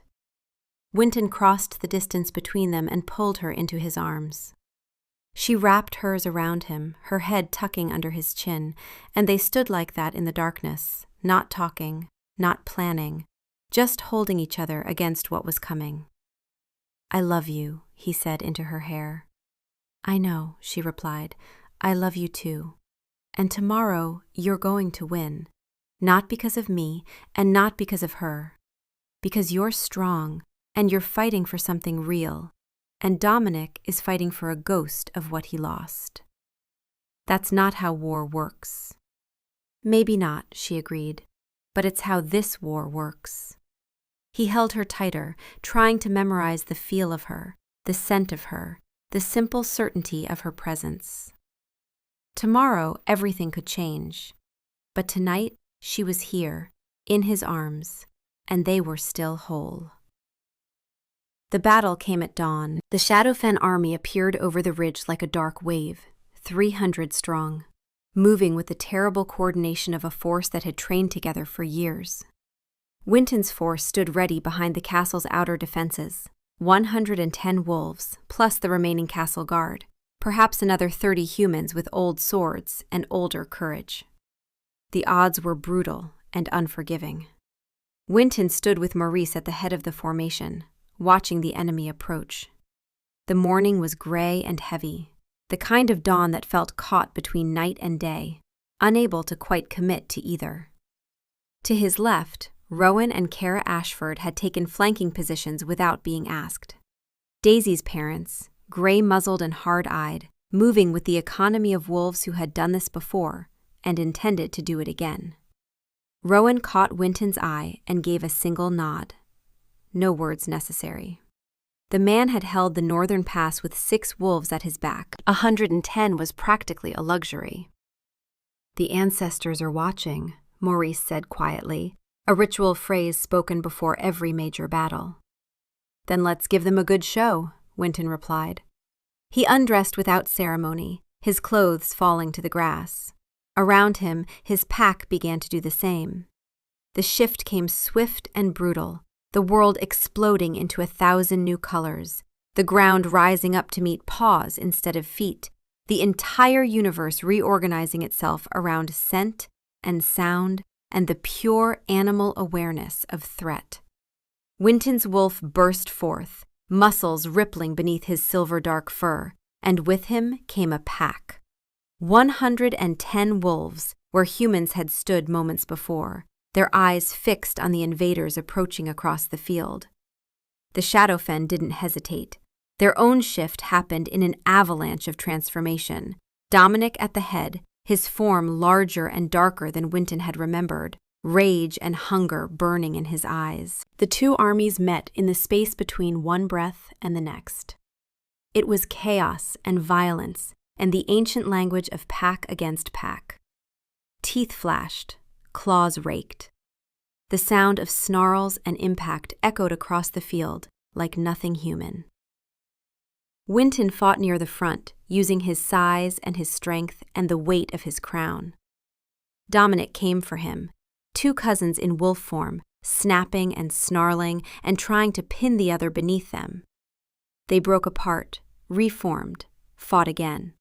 Winton crossed the distance between them and pulled her into his arms. She wrapped hers around him, her head tucking under his chin, and they stood like that in the darkness, not talking, not planning, just holding each other against what was coming. "I love you," he said into her hair. "I know," she replied. "I love you too. And tomorrow you're going to win. Not because of me, and not because of her. Because you're strong, and you're fighting for something real. And Dominic is fighting for a ghost of what he lost. That's not how war works." "Maybe not," she agreed, "but it's how this war works." He held her tighter, trying to memorize the feel of her, the scent of her, the simple certainty of her presence. Tomorrow, everything could change. But tonight, she was here, in his arms, and they were still whole. The battle came at dawn. The Shadowfen army appeared over the ridge like a dark wave, 300 strong, moving with the terrible coordination of a force that had trained together for years. Winton's force stood ready behind the castle's outer defenses, 110 wolves, plus the remaining castle guard, perhaps another 30 humans with old swords and older courage. The odds were brutal and unforgiving. Winton stood with Maurice at the head of the formation, watching the enemy approach. The morning was gray and heavy, the kind of dawn that felt caught between night and day, unable to quite commit to either. To his left, Rowan and Kara Ashford had taken flanking positions without being asked. Daisy's parents, gray-muzzled and hard-eyed, moving with the economy of wolves who had done this before and intended to do it again. Rowan caught Winton's eye and gave a single nod. No words necessary. The man had held the northern pass with 6 wolves at his back. 110 was practically a luxury. "The ancestors are watching," Maurice said quietly, a ritual phrase spoken before every major battle. "Then let's give them a good show," Winton replied. He undressed without ceremony, his clothes falling to the grass. Around him, his pack began to do the same. The shift came swift and brutal, the world exploding into 1,000 new colors, the ground rising up to meet paws instead of feet, the entire universe reorganizing itself around scent and sound and the pure animal awareness of threat. Winton's wolf burst forth, muscles rippling beneath his silver-dark fur, and with him came a pack. 110 wolves, where humans had stood moments before, their eyes fixed on the invaders approaching across the field. The Shadowfen didn't hesitate. Their own shift happened in an avalanche of transformation. Dominic at the head, his form larger and darker than Winton had remembered, rage and hunger burning in his eyes. The two armies met in the space between one breath and the next. It was chaos and violence, and the ancient language of pack against pack. Teeth flashed, claws raked. The sound of snarls and impact echoed across the field like nothing human. Winton fought near the front, using his size and his strength and the weight of his crown. Dominic came for him, two cousins in wolf form, snapping and snarling and trying to pin the other beneath them. They broke apart, reformed, fought again.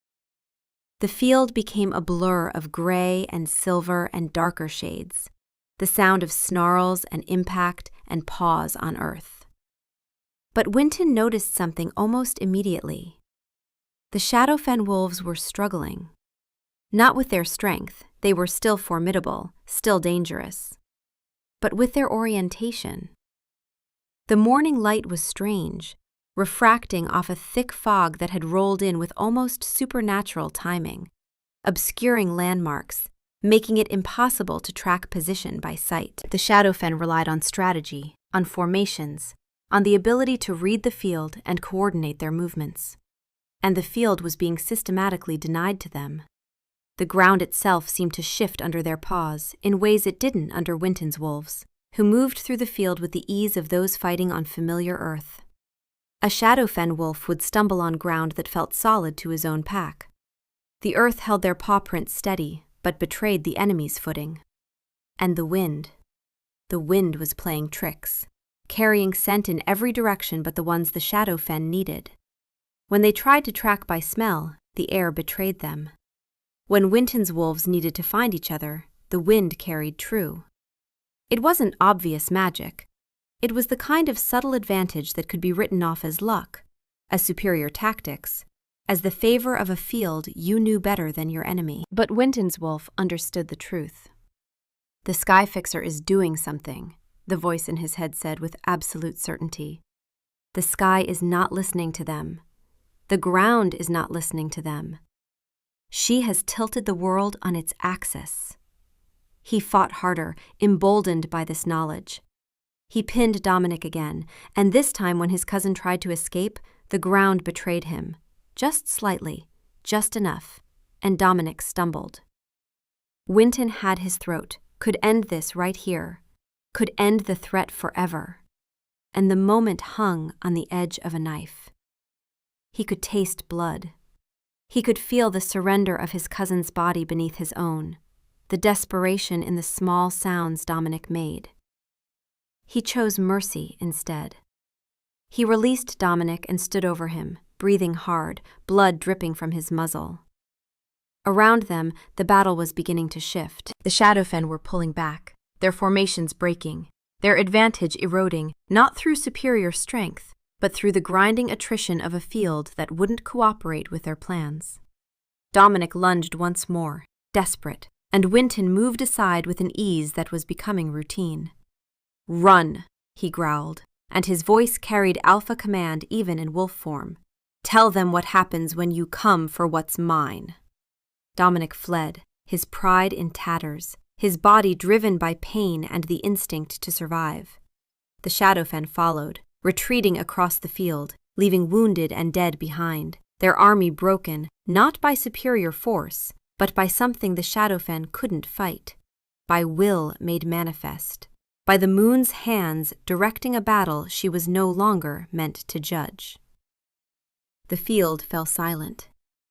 The field became a blur of gray and silver and darker shades, the sound of snarls and impact and paws on earth. But Winton noticed something almost immediately. The Shadowfen wolves were struggling. Not with their strength, they were still formidable, still dangerous, but with their orientation. The morning light was strange, refracting off a thick fog that had rolled in with almost supernatural timing, obscuring landmarks, making it impossible to track position by sight. The Shadowfen relied on strategy, on formations, on the ability to read the field and coordinate their movements. And the field was being systematically denied to them. The ground itself seemed to shift under their paws in ways it didn't under Winton's wolves, who moved through the field with the ease of those fighting on familiar earth. A Shadowfen wolf would stumble on ground that felt solid to his own pack. The earth held their paw prints steady, but betrayed the enemy's footing. And the wind was playing tricks, carrying scent in every direction but the ones the Shadowfen needed. When they tried to track by smell, the air betrayed them. When Winton's wolves needed to find each other, the wind carried true. It wasn't obvious magic. It was the kind of subtle advantage that could be written off as luck, as superior tactics, as the favor of a field you knew better than your enemy. But Winton's wolf understood the truth. The Skyfixer is doing something, the voice in his head said with absolute certainty. The sky is not listening to them. The ground is not listening to them. She has tilted the world on its axis. He fought harder, emboldened by this knowledge. He pinned Dominic again, and this time when his cousin tried to escape, the ground betrayed him. Just slightly, just enough, and Dominic stumbled. Winton had his throat, could end this right here, could end the threat forever. And the moment hung on the edge of a knife. He could taste blood. He could feel the surrender of his cousin's body beneath his own, the desperation in the small sounds Dominic made. He chose mercy instead. He released Dominic and stood over him, breathing hard, blood dripping from his muzzle. Around them, the battle was beginning to shift. The Shadowfen were pulling back, their formations breaking, their advantage eroding, not through superior strength, but through the grinding attrition of a field that wouldn't cooperate with their plans. Dominic lunged once more, desperate, and Winton moved aside with an ease that was becoming routine. "Run," he growled, and his voice carried alpha command even in wolf form. "Tell them what happens when you come for what's mine." Dominic fled, his pride in tatters, his body driven by pain and the instinct to survive. The Shadowfen followed, retreating across the field, leaving wounded and dead behind, their army broken, not by superior force, but by something the Shadowfen couldn't fight, by will made manifest, by the moon's hands directing a battle she was no longer meant to judge. The field fell silent.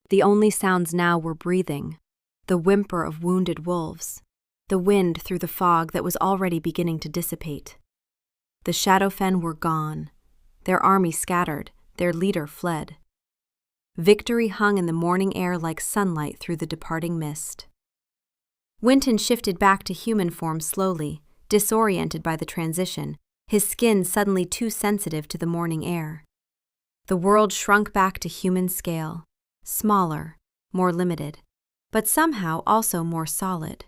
The only sounds now were breathing, the whimper of wounded wolves, the wind through the fog that was already beginning to dissipate. The Shadowfen were gone, their army scattered, their leader fled. Victory hung in the morning air like sunlight through the departing mist. Winton shifted back to human form slowly, disoriented by the transition, his skin suddenly too sensitive to the morning air. The world shrunk back to human scale, smaller, more limited, but somehow also more solid.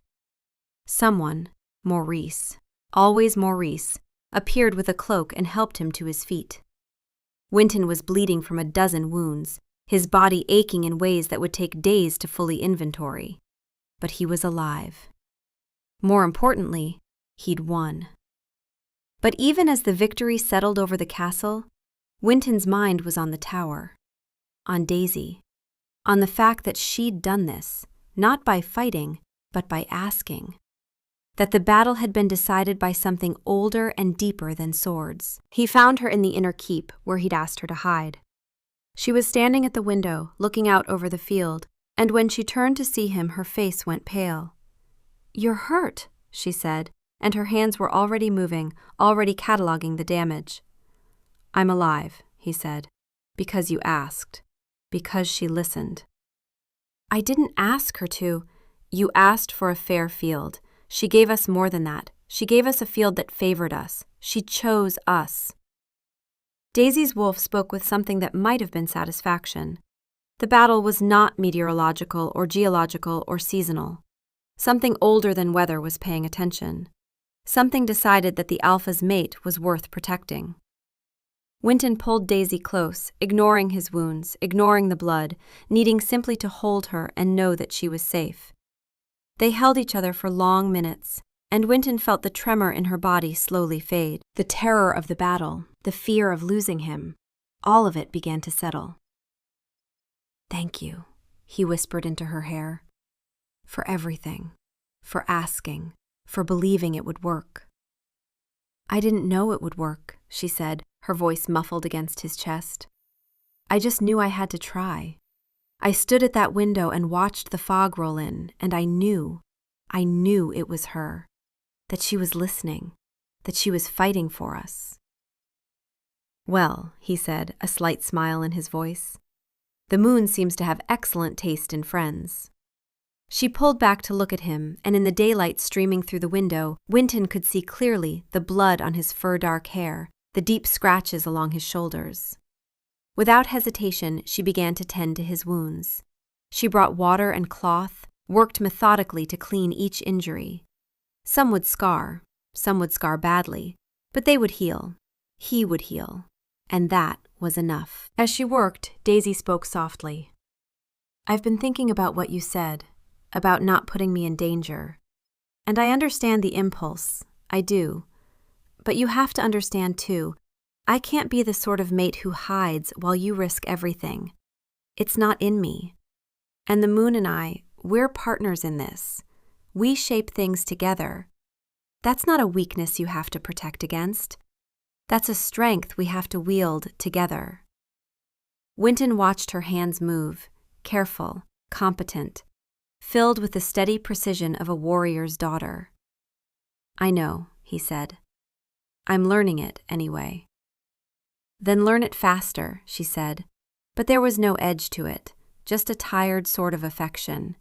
Someone, Maurice, always Maurice, appeared with a cloak and helped him to his feet. Winton was bleeding from a dozen wounds, his body aching in ways that would take days to fully inventory. But he was alive. More importantly, he'd won. But even as the victory settled over the castle, Winton's mind was on the tower, on Daisy, on the fact that she'd done this, not by fighting, but by asking. that the battle had been decided by something older and deeper than swords. He found her in the inner keep, where he'd asked her to hide. She was standing at the window, looking out over the field, and when she turned to see him, her face went pale. "You're hurt," she said, and her hands were already moving, already cataloging the damage. "I'm alive," he said, "because you asked, because she listened." "I didn't ask her to." "You asked for a fair field. She gave us more than that. She gave us a field that favored us. She chose us." Daisy's wolf spoke with something that might have been satisfaction. The battle was not meteorological or geological or seasonal. Something older than weather was paying attention. Something decided that the alpha's mate was worth protecting. Winton pulled Daisy close, ignoring his wounds, ignoring the blood, needing simply to hold her and know that she was safe. They held each other for long minutes, and Winton felt the tremor in her body slowly fade. The terror of the battle, the fear of losing him, all of it began to settle. "Thank you," he whispered into her hair. "For everything, for asking, for believing it would work." "I didn't know it would work," she said, her voice muffled against his chest. "I just knew I had to try. I stood at that window and watched the fog roll in, and I knew it was her, that she was listening, that she was fighting for us." "Well," he said, a slight smile in his voice, "the moon seems to have excellent taste in friends." She pulled back to look at him, and in the daylight streaming through the window, Winton could see clearly the blood on his fur-dark hair, the deep scratches along his shoulders. Without hesitation, she began to tend to his wounds. She brought water and cloth, worked methodically to clean each injury. Some would scar badly, but they would heal. He would heal. And that was enough. As she worked, Daisy spoke softly. "I've been thinking about what you said, about not putting me in danger. And I understand the impulse, I do. But you have to understand, too, I can't be the sort of mate who hides while you risk everything. It's not in me. And the moon and I, we're partners in this. We shape things together. That's not a weakness you have to protect against. That's a strength we have to wield together." Winton watched her hands move, careful, competent, filled with the steady precision of a warrior's daughter. "I know," he said. "I'm learning it, anyway." "Then learn it faster," she said, but there was no edge to it, just a tired sort of affection.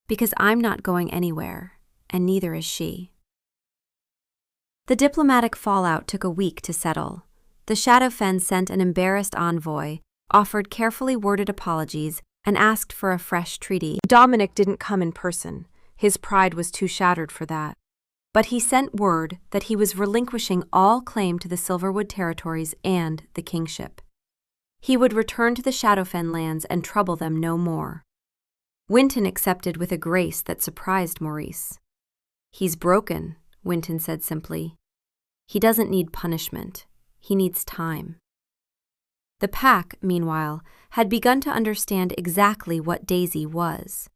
"Because I'm not going anywhere, and neither is she." The diplomatic fallout took a week to settle. The Shadowfen sent an embarrassed envoy, offered carefully worded apologies, and asked for a fresh treaty. Dominic didn't come in person. His pride was too shattered for that. But he sent word that he was relinquishing all claim to the Silverwood territories and the kingship. He would return to the Shadowfen lands and trouble them no more. Winton accepted with a grace that surprised Maurice. "He's broken," Winton said simply. "He doesn't need punishment. He needs time." The pack, meanwhile, had begun to understand exactly what Daisy was.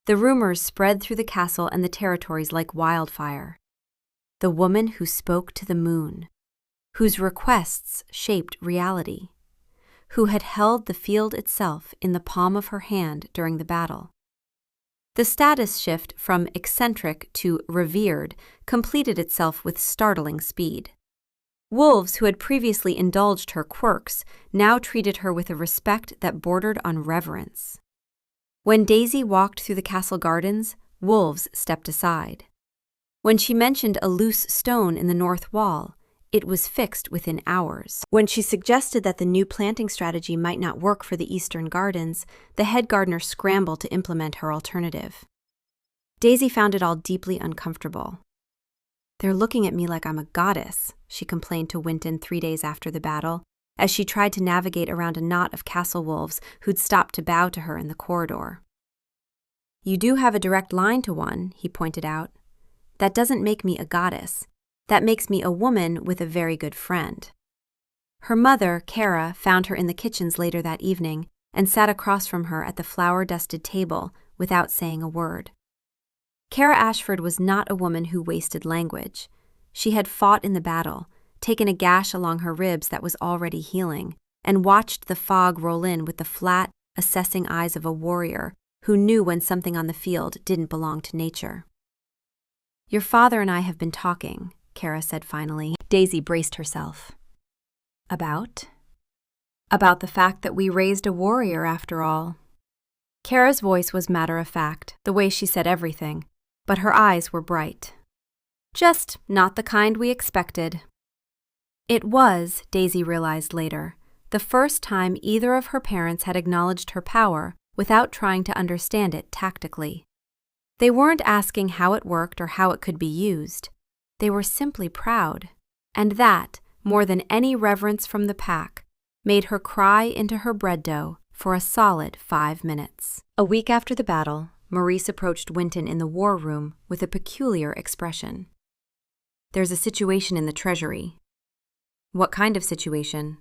The rumors spread through the castle and the territories like wildfire. The woman who spoke to the moon, whose requests shaped reality, who had held the field itself in the palm of her hand during the battle. The status shift from eccentric to revered completed itself with startling speed. Wolves who had previously indulged her quirks now treated her with a respect that bordered on reverence. When Daisy walked through the castle gardens, wolves stepped aside. When she mentioned a loose stone in the north wall, it was fixed within hours. When she suggested that the new planting strategy might not work for the eastern gardens, the head gardener scrambled to implement her alternative. Daisy found it all deeply uncomfortable. "They're looking at me like I'm a goddess," she complained to Winton 3 days after the battle, as she tried to navigate around a knot of castle wolves who'd stopped to bow to her in the corridor. "You do have a direct line to one," he pointed out. "That doesn't make me a goddess. That makes me a woman with a very good friend." Her mother, Kara, found her in the kitchens later that evening and sat across from her at the flour-dusted table without saying a word. Kara Ashford was not a woman who wasted language. She had fought in the battle, taken a gash along her ribs that was already healing, and watched the fog roll in with the flat, assessing eyes of a warrior who knew when something on the field didn't belong to nature. "Your father and I have been talking," Kara said finally. Daisy braced herself. About? About the fact that we raised a warrior after all. Kara's voice was matter-of-fact, the way she said everything, but her eyes were bright. Just not the kind we expected. It was, Daisy realized later, the first time either of her parents had acknowledged her power without trying to understand it tactically. They weren't asking how it worked or how it could be used. They were simply proud, and that, more than any reverence from the pack, made her cry into her bread dough for a solid 5 minutes. A week after the battle, Maurice approached Winton in the war room with a peculiar expression. "There's a situation in the treasury." "What kind of situation?"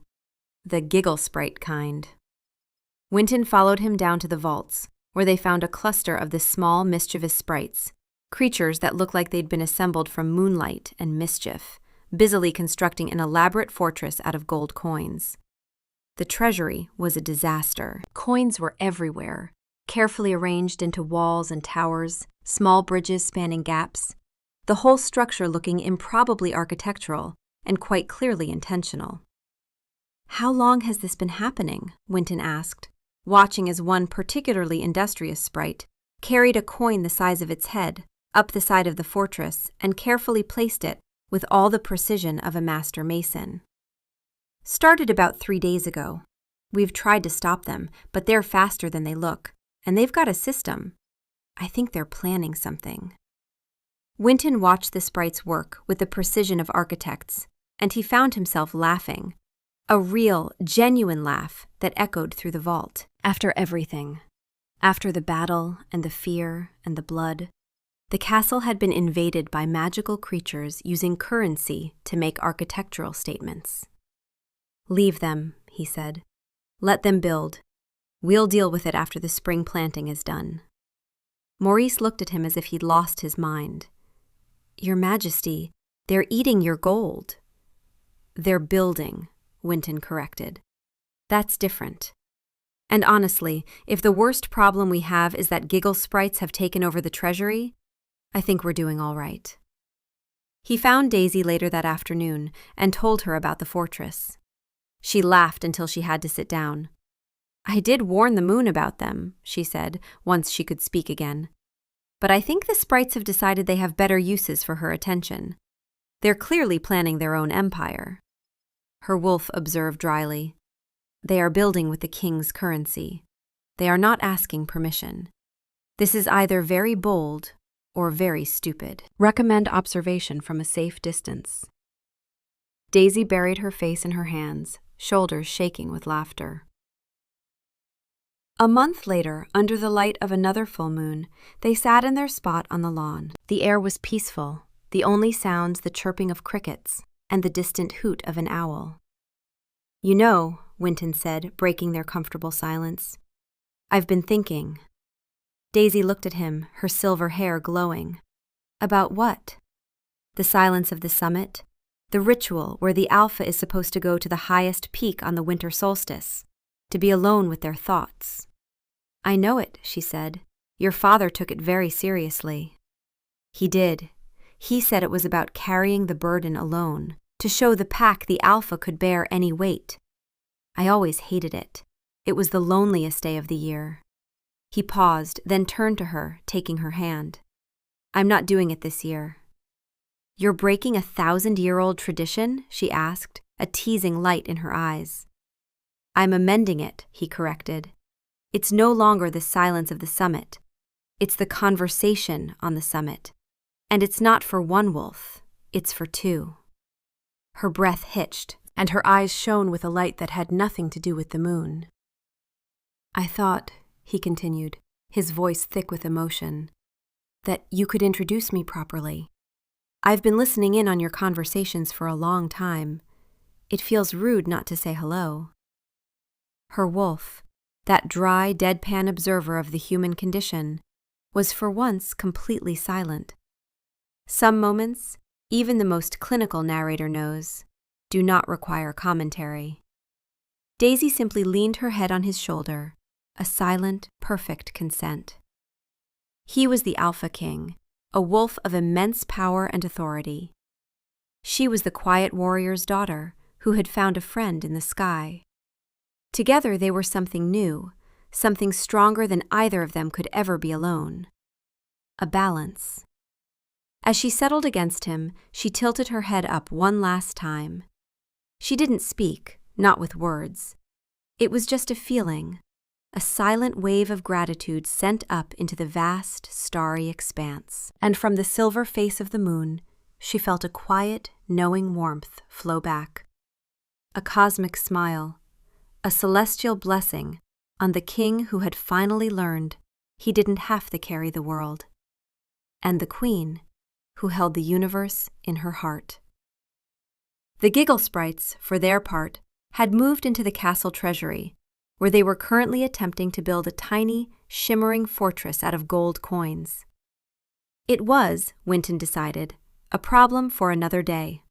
"The giggle sprite kind." Winton followed him down to the vaults, where they found a cluster of the small, mischievous sprites, creatures that looked like they'd been assembled from moonlight and mischief, busily constructing an elaborate fortress out of gold coins. The treasury was a disaster. Coins were everywhere, carefully arranged into walls and towers, small bridges spanning gaps, the whole structure looking improbably architectural and quite clearly intentional. "How long has this been happening?" Winton asked, watching as one particularly industrious sprite carried a coin the size of its head up the side of the fortress and carefully placed it with all the precision of a master mason. "Started about 3 days ago. We've tried to stop them, but they're faster than they look, and they've got a system. I think they're planning something." Winton watched the sprites work with the precision of architects, and he found himself laughing. A real, genuine laugh that echoed through the vault. After everything, after the battle and the fear and the blood, the castle had been invaded by magical creatures using currency to make architectural statements. "Leave them," he said. "Let them build. We'll deal with it after the spring planting is done." Maurice looked at him as if he'd lost his mind. "Your Majesty, they're eating your gold." "They're building," Winton corrected. "That's different. And honestly, if the worst problem we have is that giggle sprites have taken over the treasury, I think we're doing all right." He found Daisy later that afternoon and told her about the fortress. She laughed until she had to sit down. "I did warn the moon about them," she said, once she could speak again. "But I think the sprites have decided they have better uses for her attention. They're clearly planning their own empire." Her wolf observed dryly. "They are building with the king's currency. They are not asking permission. This is either very bold or very stupid. Recommend observation from a safe distance." Daisy buried her face in her hands, shoulders shaking with laughter. A month later, under the light of another full moon, they sat in their spot on the lawn. The air was peaceful, the only sounds the chirping of crickets and the distant hoot of an owl. "You know," Winton said, breaking their comfortable silence, "I've been thinking." Daisy looked at him, her silver hair glowing. "About what?" "The silence of the summit, the ritual where the alpha is supposed to go to the highest peak on the winter solstice, to be alone with their thoughts." "I know it," she said. "Your father took it very seriously." "He did. He said it was about carrying the burden alone, to show the pack the alpha could bear any weight. I always hated it. It was the loneliest day of the year." He paused, then turned to her, taking her hand. "I'm not doing it this year." "You're breaking a 1,000-year-old tradition?" she asked, a teasing light in her eyes. "I'm amending it," he corrected. "It's no longer the silence of the summit. It's the conversation on the summit. And it's not for one wolf, it's for 2. Her breath hitched, and her eyes shone with a light that had nothing to do with the moon. "I thought," he continued, his voice thick with emotion, "that you could introduce me properly. I've been listening in on your conversations for a long time. It feels rude not to say hello." Her wolf, that dry, deadpan observer of the human condition, was for once completely silent. Some moments, even the most clinical narrator knows, do not require commentary. Daisy simply leaned her head on his shoulder, a silent, perfect consent. He was the Alpha King, a wolf of immense power and authority. She was the quiet warrior's daughter who had found a friend in the sky. Together they were something new, something stronger than either of them could ever be alone. A balance. As she settled against him, she tilted her head up one last time. She didn't speak, not with words. It was just a feeling, a silent wave of gratitude sent up into the vast, starry expanse. And from the silver face of the moon, she felt a quiet, knowing warmth flow back. A cosmic smile, a celestial blessing on the king who had finally learned he didn't have to carry the world, and the queen who held the universe in her heart. The Giggle Sprites, for their part, had moved into the castle treasury, where they were currently attempting to build a tiny, shimmering fortress out of gold coins. It was, Winton decided, a problem for another day.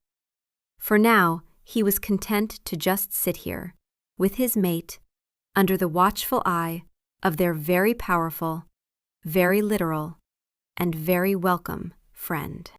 For now, he was content to just sit here, with his mate, under the watchful eye of their very powerful, very literal, and very welcome friend.